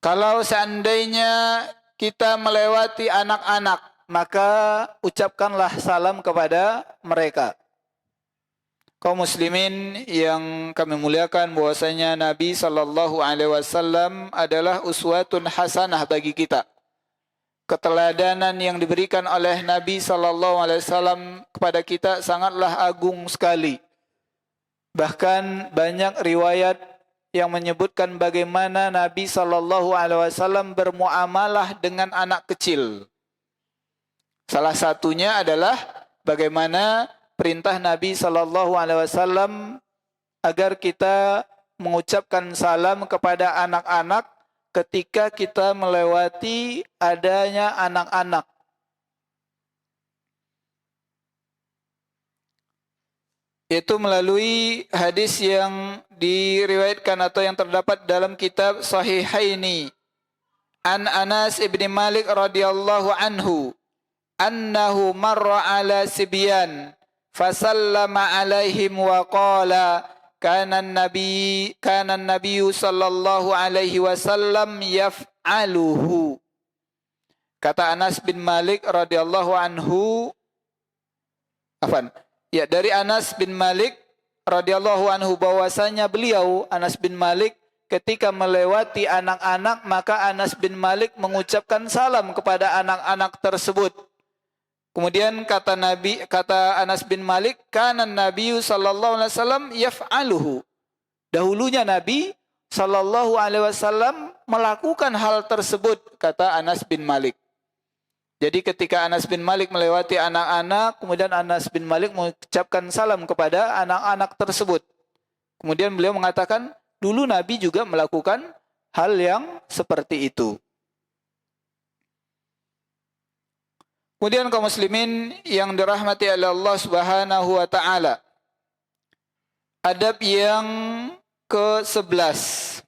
Kalau seandainya kita melewati anak-anak, maka ucapkanlah salam kepada mereka. Kaum muslimin yang kami muliakan, bahwasanya Nabi sallallahu alaihi wasallam adalah uswatun hasanah bagi kita. Keteladanan yang diberikan oleh Nabi sallallahu alaihi wasallam kepada kita sangatlah agung sekali. Bahkan banyak riwayat yang menyebutkan bagaimana Nabi sallallahu alaihi wasallam bermuamalah dengan anak kecil. Salah satunya adalah bagaimana perintah Nabi sallallahu alaihi wasallam agar kita mengucapkan salam kepada anak-anak ketika kita melewati adanya anak-anak. Itu melalui hadis yang diriwayatkan atau yang terdapat dalam kitab Sahihaini an Anas ibn Malik radhiyallahu anhu annahu marra ala sibyan fasallama alaihim wa qala kana an-nabi sallallahu alaihi wasallam yaf'aluhu. Kata Anas bin Malik radhiyallahu anhu, dari Anas bin Malik radhiyallahu anhu bahwasanya beliau Anas bin Malik ketika melewati anak-anak, maka Anas bin Malik mengucapkan salam kepada anak-anak tersebut. Kemudian kata Anas bin Malik, kana Nabi sallallahu alaihi wasallam yaf'aluhu. Dahulunya Nabi sallallahu alaihi wasallam melakukan hal tersebut, kata Anas bin Malik. Jadi ketika Anas bin Malik melewati anak-anak, kemudian Anas bin Malik mengucapkan salam kepada anak-anak tersebut. Kemudian beliau mengatakan, dulu Nabi juga melakukan hal yang seperti itu. Kemudian kaum muslimin yang dirahmati oleh Allah Subhanahu wa taala. Adab yang ke-11.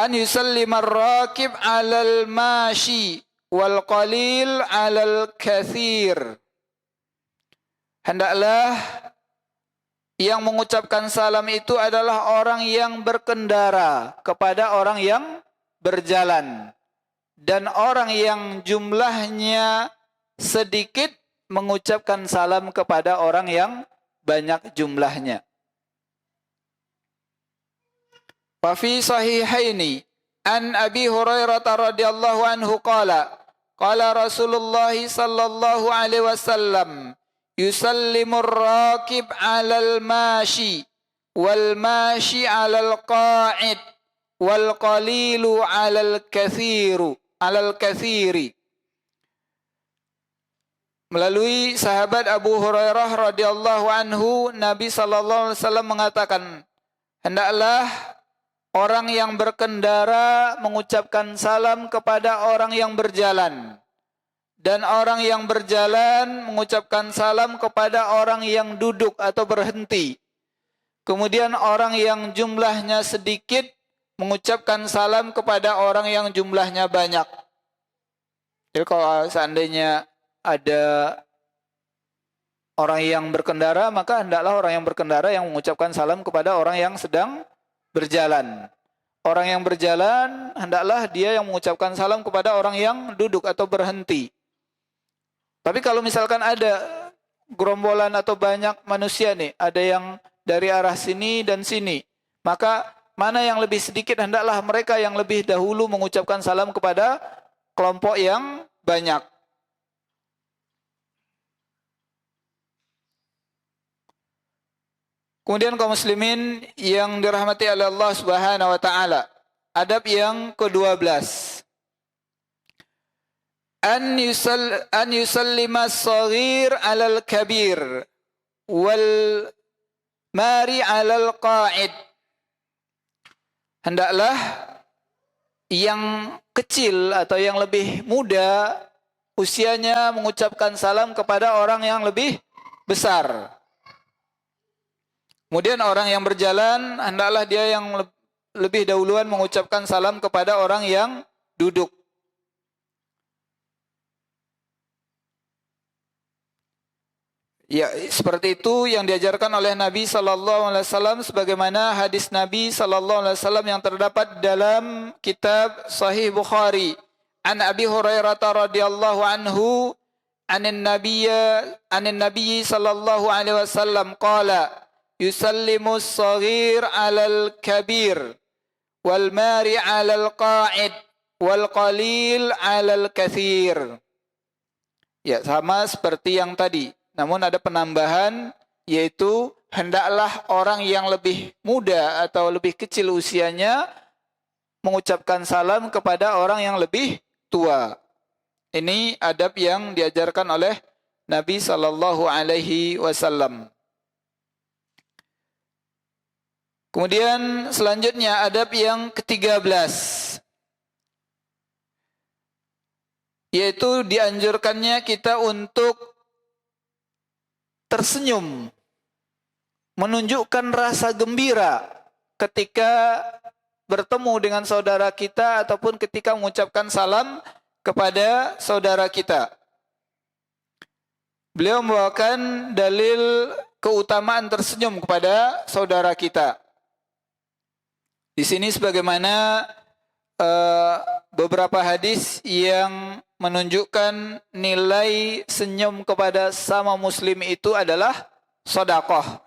An yusallima ar-rakib 'alal mashi wal qalil 'alal katsir. Hendaklah Yang mengucapkan salam itu adalah orang yang berkendara kepada orang yang berjalan. Dan orang yang jumlahnya sedikit mengucapkan salam kepada orang yang banyak jumlahnya. Wa fi sahihaini an Abi Hurairah radhiyallahu anhu qala Rasulullah sallallahu alaihi wasallam yusallimur rakib 'alal mashi wal mashi 'alal qa'id wal qalilu 'alal katsiri. Melalui sahabat Abu Hurairah radhiyallahu anhu, Nabi sallallahu alaihi wasallam mengatakan, hendaklah orang yang berkendara mengucapkan salam kepada orang yang berjalan, dan orang yang berjalan mengucapkan salam kepada orang yang duduk atau berhenti. Kemudian orang yang jumlahnya sedikit mengucapkan salam kepada orang yang jumlahnya banyak. Jadi kalau seandainya ada orang yang berkendara, maka hendaklah orang yang berkendara yang mengucapkan salam kepada orang yang sedang berjalan. Orang yang berjalan, hendaklah dia yang mengucapkan salam kepada orang yang duduk atau berhenti. Tapi kalau misalkan ada gerombolan atau banyak manusia nih, ada yang dari arah sini dan sini, maka mana yang lebih sedikit, hendaklah mereka yang lebih dahulu mengucapkan salam kepada kelompok yang banyak. Kemudian kaum muslimin yang dirahmati oleh Allah Subhanahu wa taala, adab yang ke-12. An yusallima as-saghir 'alal kabir wal mari 'alal qa'id. Hendaklah yang kecil atau yang lebih muda usianya mengucapkan salam kepada orang yang lebih besar. Kemudian orang yang berjalan, hendaklah dia yang lebih dahuluan mengucapkan salam kepada orang yang duduk. Ya, seperti itu yang diajarkan oleh Nabi sallallahu alaihi wasallam sebagaimana hadis Nabi sallallahu alaihi wasallam yang terdapat dalam kitab Sahih Bukhari. An Abi Hurairah radhiyallahu anhu anin Nabi sallallahu alaihi wasallam qala yusallimu as-saghir 'alal kabir wal mari 'alal qa'id wal qalil 'alal katsir. Ya, sama seperti yang tadi. Namun ada penambahan, yaitu hendaklah orang yang lebih muda atau lebih kecil usianya mengucapkan salam kepada orang yang lebih tua. Ini adab yang diajarkan oleh Nabi sallallahu alaihi wasallam. Kemudian selanjutnya adab yang ke-13, yaitu dianjurkannya kita untuk tersenyum, menunjukkan rasa gembira ketika bertemu dengan saudara kita ataupun ketika mengucapkan salam kepada saudara kita. Beliau membawakan dalil keutamaan tersenyum kepada saudara kita. Di sini sebagaimana beberapa hadis yang menunjukkan nilai senyum kepada sama muslim itu adalah sedekah.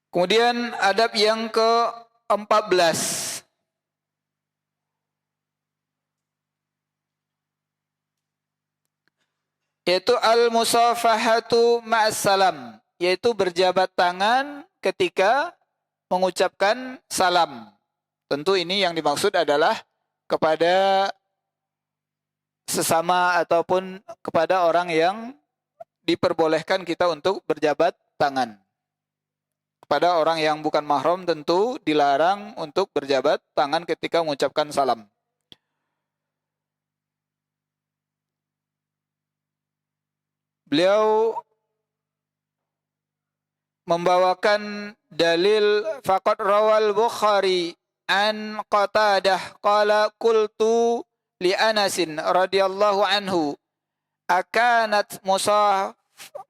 Kemudian adab yang ke-14, yaitu al-musafahatu ma'as salam, yaitu berjabat tangan ketika mengucapkan salam. Tentu ini yang dimaksud adalah kepada sesama ataupun kepada orang yang diperbolehkan kita untuk berjabat tangan. Kepada orang yang bukan mahram tentu dilarang untuk berjabat tangan ketika mengucapkan salam. Beliau membawakan dalil faqad rawal Bukhari an Qatadah qala qultu li Anasin radhiyallahu anhu akanat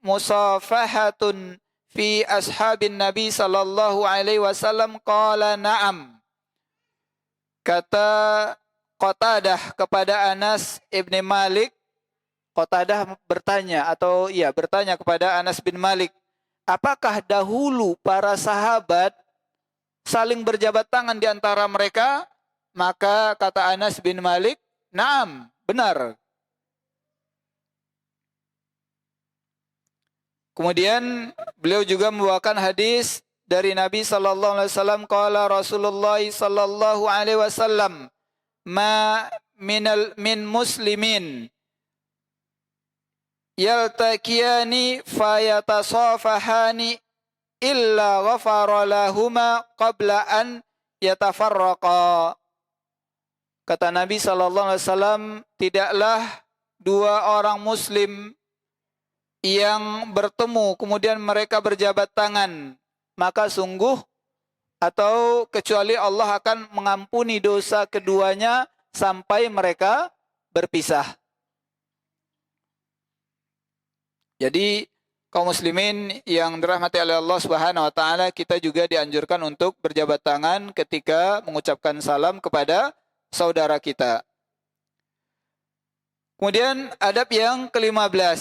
musafahatun fi ashabin Nabi sallallahu alaihi wasallam? Qala na'am. Kata Qatadah kepada Anas ibn Malik, Qatadah bertanya kepada Anas bin Malik, apakah dahulu para sahabat saling berjabat tangan di antara mereka? Maka kata Anas bin Malik, na'am, benar. Kemudian beliau juga membawakan hadis dari Nabi sallallahu alaihi wasallam, qala Rasulullah sallallahu alaihi wasallam, ma min muslimin yaltaqiyani fayatasafahani illa ghafara lahuma qabla an yatafarraqa. Kata Nabi sallallahu alaihi wasallam, tidaklah dua orang muslim yang bertemu kemudian mereka berjabat tangan, maka sungguh atau kecuali Allah akan mengampuni dosa keduanya sampai mereka berpisah. Jadi kaum muslimin yang dirahmati oleh Allah Subhanahu wa taala, kita juga dianjurkan untuk berjabat tangan ketika mengucapkan salam kepada saudara kita. Kemudian adab yang ke-15,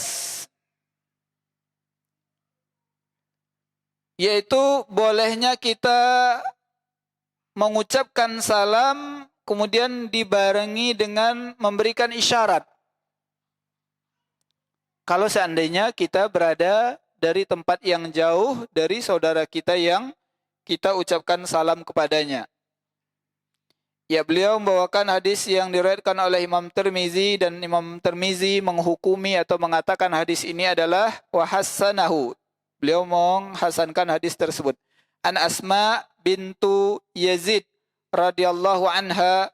yaitu bolehnya kita mengucapkan salam kemudian dibarengi dengan memberikan isyarat. Kalau seandainya kita berada dari tempat yang jauh dari saudara kita yang kita ucapkan salam kepadanya. Ya, beliau membawakan hadis yang diriwayatkan oleh Imam Tirmizi, dan Imam Tirmizi menghukumi atau mengatakan hadis ini adalah wa hassanahu. Beliau menghasankan hadis tersebut. An Asma bintu Yazid radhiyallahu anha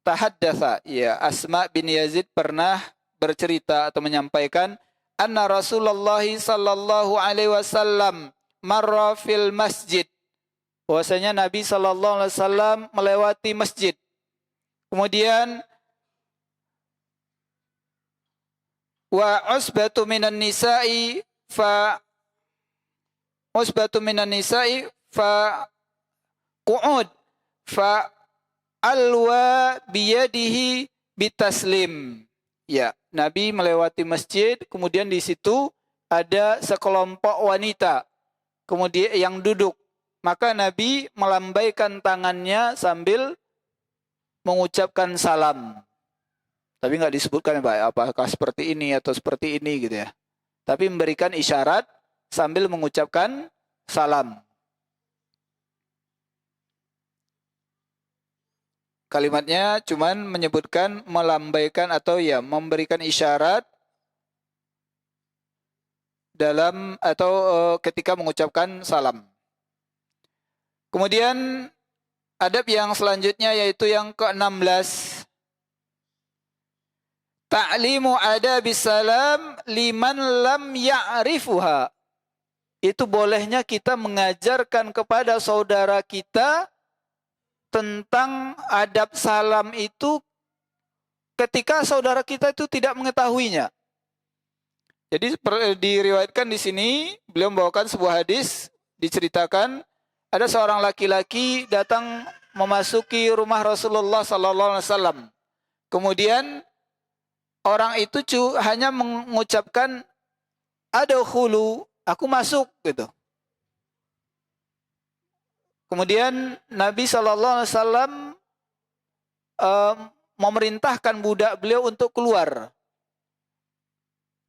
tahaddatsa. Ya, Asma bin Yazid pernah bercerita atau menyampaikan, anna Rasulullah sallallahu alaihi wasallam marra fil masjid. Bahwasanya Nabi sallallahu alaihi wasallam melewati masjid. Kemudian wa usbatu minan nisa'i fa qu'ud fa alwa biyadihi bitaslim. Ya, Nabi melewati masjid, kemudian di situ ada sekelompok wanita kemudian yang duduk. Maka Nabi melambaikan tangannya sambil mengucapkan salam. Tapi nggak disebutkan apakah seperti ini atau seperti ini gitu ya. Tapi memberikan isyarat sambil mengucapkan salam. Kalimatnya cuman menyebutkan melambaikan atau ya memberikan isyarat dalam atau ketika mengucapkan salam. Kemudian adab yang selanjutnya yaitu yang ke-16. Ta'limu adabis salam liman lam ya'rifuha. Itu bolehnya kita mengajarkan kepada saudara kita tentang adab salam itu ketika saudara kita itu tidak mengetahuinya. Jadi diriwayatkan di sini, beliau membawakan sebuah hadis, diceritakan ada seorang laki-laki datang memasuki rumah Rasulullah sallallahu alaihi wasallam. Kemudian orang itu hanya mengucapkan adkhulu, aku masuk gitu. Kemudian Nabi sallallahu alaihi wasallam memerintahkan budak beliau untuk keluar.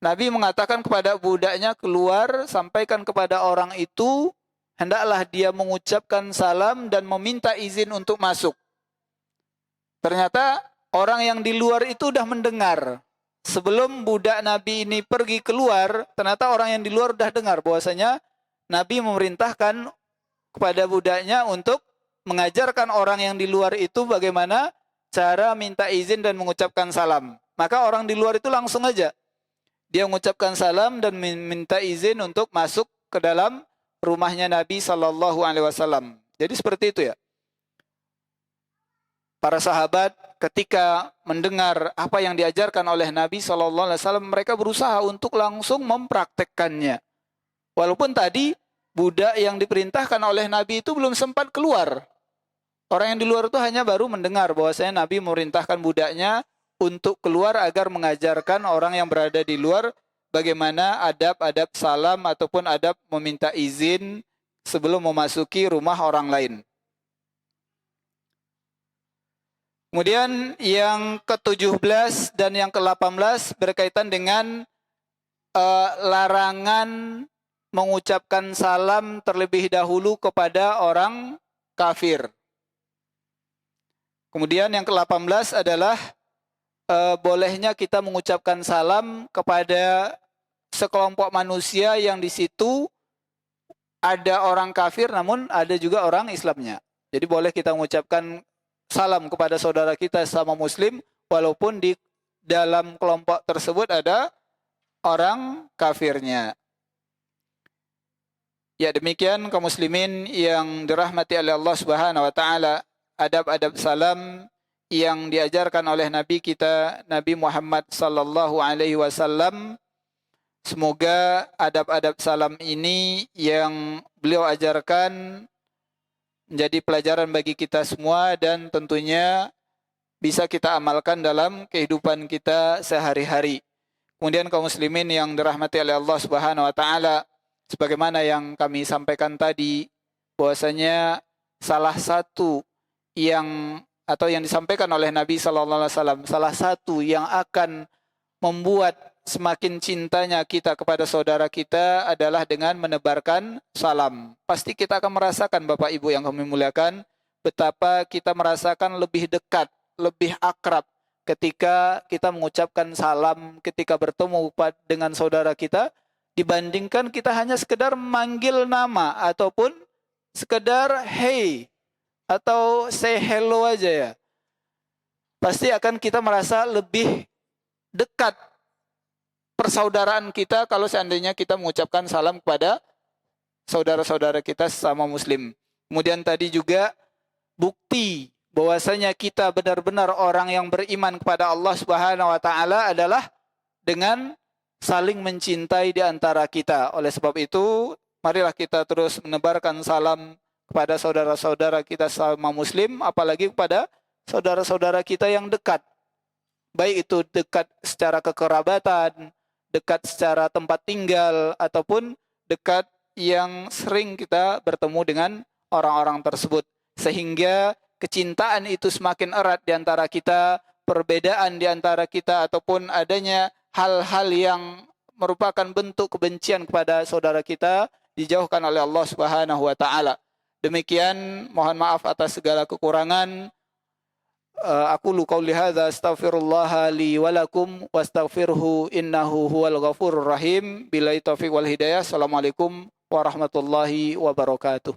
Nabi mengatakan kepada budaknya, keluar, sampaikan kepada orang itu hendaklah dia mengucapkan salam dan meminta izin untuk masuk. Ternyata orang yang di luar itu sudah mendengar. Sebelum budak Nabi ini pergi keluar, ternyata orang yang di luar sudah dengar bahwasanya Nabi memerintahkan kepada budaknya untuk mengajarkan orang yang di luar itu bagaimana cara minta izin dan mengucapkan salam. Maka orang di luar itu langsung aja dia mengucapkan salam dan minta izin untuk masuk ke dalam rumahnya Nabi sallallahu alaihi wasallam. Jadi seperti itu ya. Para sahabat ketika mendengar apa yang diajarkan oleh Nabi SAW, mereka berusaha untuk langsung mempraktekkannya. Walaupun tadi budak yang diperintahkan oleh Nabi itu belum sempat keluar. Orang yang di luar itu hanya baru mendengar bahwasanya Nabi memerintahkan budaknya untuk keluar agar mengajarkan orang yang berada di luar bagaimana adab-adab salam ataupun adab meminta izin sebelum memasuki rumah orang lain. Kemudian yang ke-17 dan yang ke-18 berkaitan dengan larangan mengucapkan salam terlebih dahulu kepada orang kafir. Kemudian yang ke-18 adalah bolehnya kita mengucapkan salam kepada sekelompok manusia yang di situ ada orang kafir namun ada juga orang Islamnya. Jadi boleh kita mengucapkan salam kepada saudara kita sama muslim walaupun di dalam kelompok tersebut ada orang kafirnya. Ya, demikian kaum muslimin yang dirahmati oleh Allah Subhanahu wa taala, adab-adab salam yang diajarkan oleh Nabi kita Nabi Muhammad sallallahu alaihi wasallam. Semoga adab-adab salam ini yang beliau ajarkan menjadi pelajaran bagi kita semua dan tentunya bisa kita amalkan dalam kehidupan kita sehari-hari. Kemudian kaum muslimin yang dirahmati oleh Allah Subhanahu wa taala, sebagaimana yang kami sampaikan tadi bahwasanya salah satu yang disampaikan oleh Nabi sallallahu alaihi wasallam, salah satu yang akan membuat semakin cintanya kita kepada saudara kita adalah dengan menebarkan salam. Pasti kita akan merasakan Bapak Ibu yang kami muliakan, betapa kita merasakan lebih dekat, lebih akrab ketika kita mengucapkan salam ketika bertemu dengan saudara kita dibandingkan kita hanya sekedar manggil nama ataupun sekedar hey atau say hello aja ya. Pasti akan kita merasa lebih dekat persaudaraan kita kalau seandainya kita mengucapkan salam kepada saudara-saudara kita sesama muslim. Kemudian tadi juga bukti bahwasanya kita benar-benar orang yang beriman kepada Allah Subhanahu wa taala adalah dengan saling mencintai di antara kita. Oleh sebab itu, marilah kita terus menebarkan salam kepada saudara-saudara kita sesama muslim, apalagi kepada saudara-saudara kita yang dekat. Baik itu dekat secara kekerabatan, dekat secara tempat tinggal, ataupun dekat yang sering kita bertemu dengan orang-orang tersebut. Sehingga kecintaan itu semakin erat di antara kita, perbedaan di antara kita, ataupun adanya hal-hal yang merupakan bentuk kebencian kepada saudara kita, dijauhkan oleh Allah Subhanahu wa taala. Demikian, mohon maaf atas segala kekurangan. Aku qauli hadza astaghfirullah li wa lakum wastaghfirhu innahu huwal ghafurur rahim. Billahi taufiq wal hidayah. Assalamualaikum warahmatullahi wabarakatuh.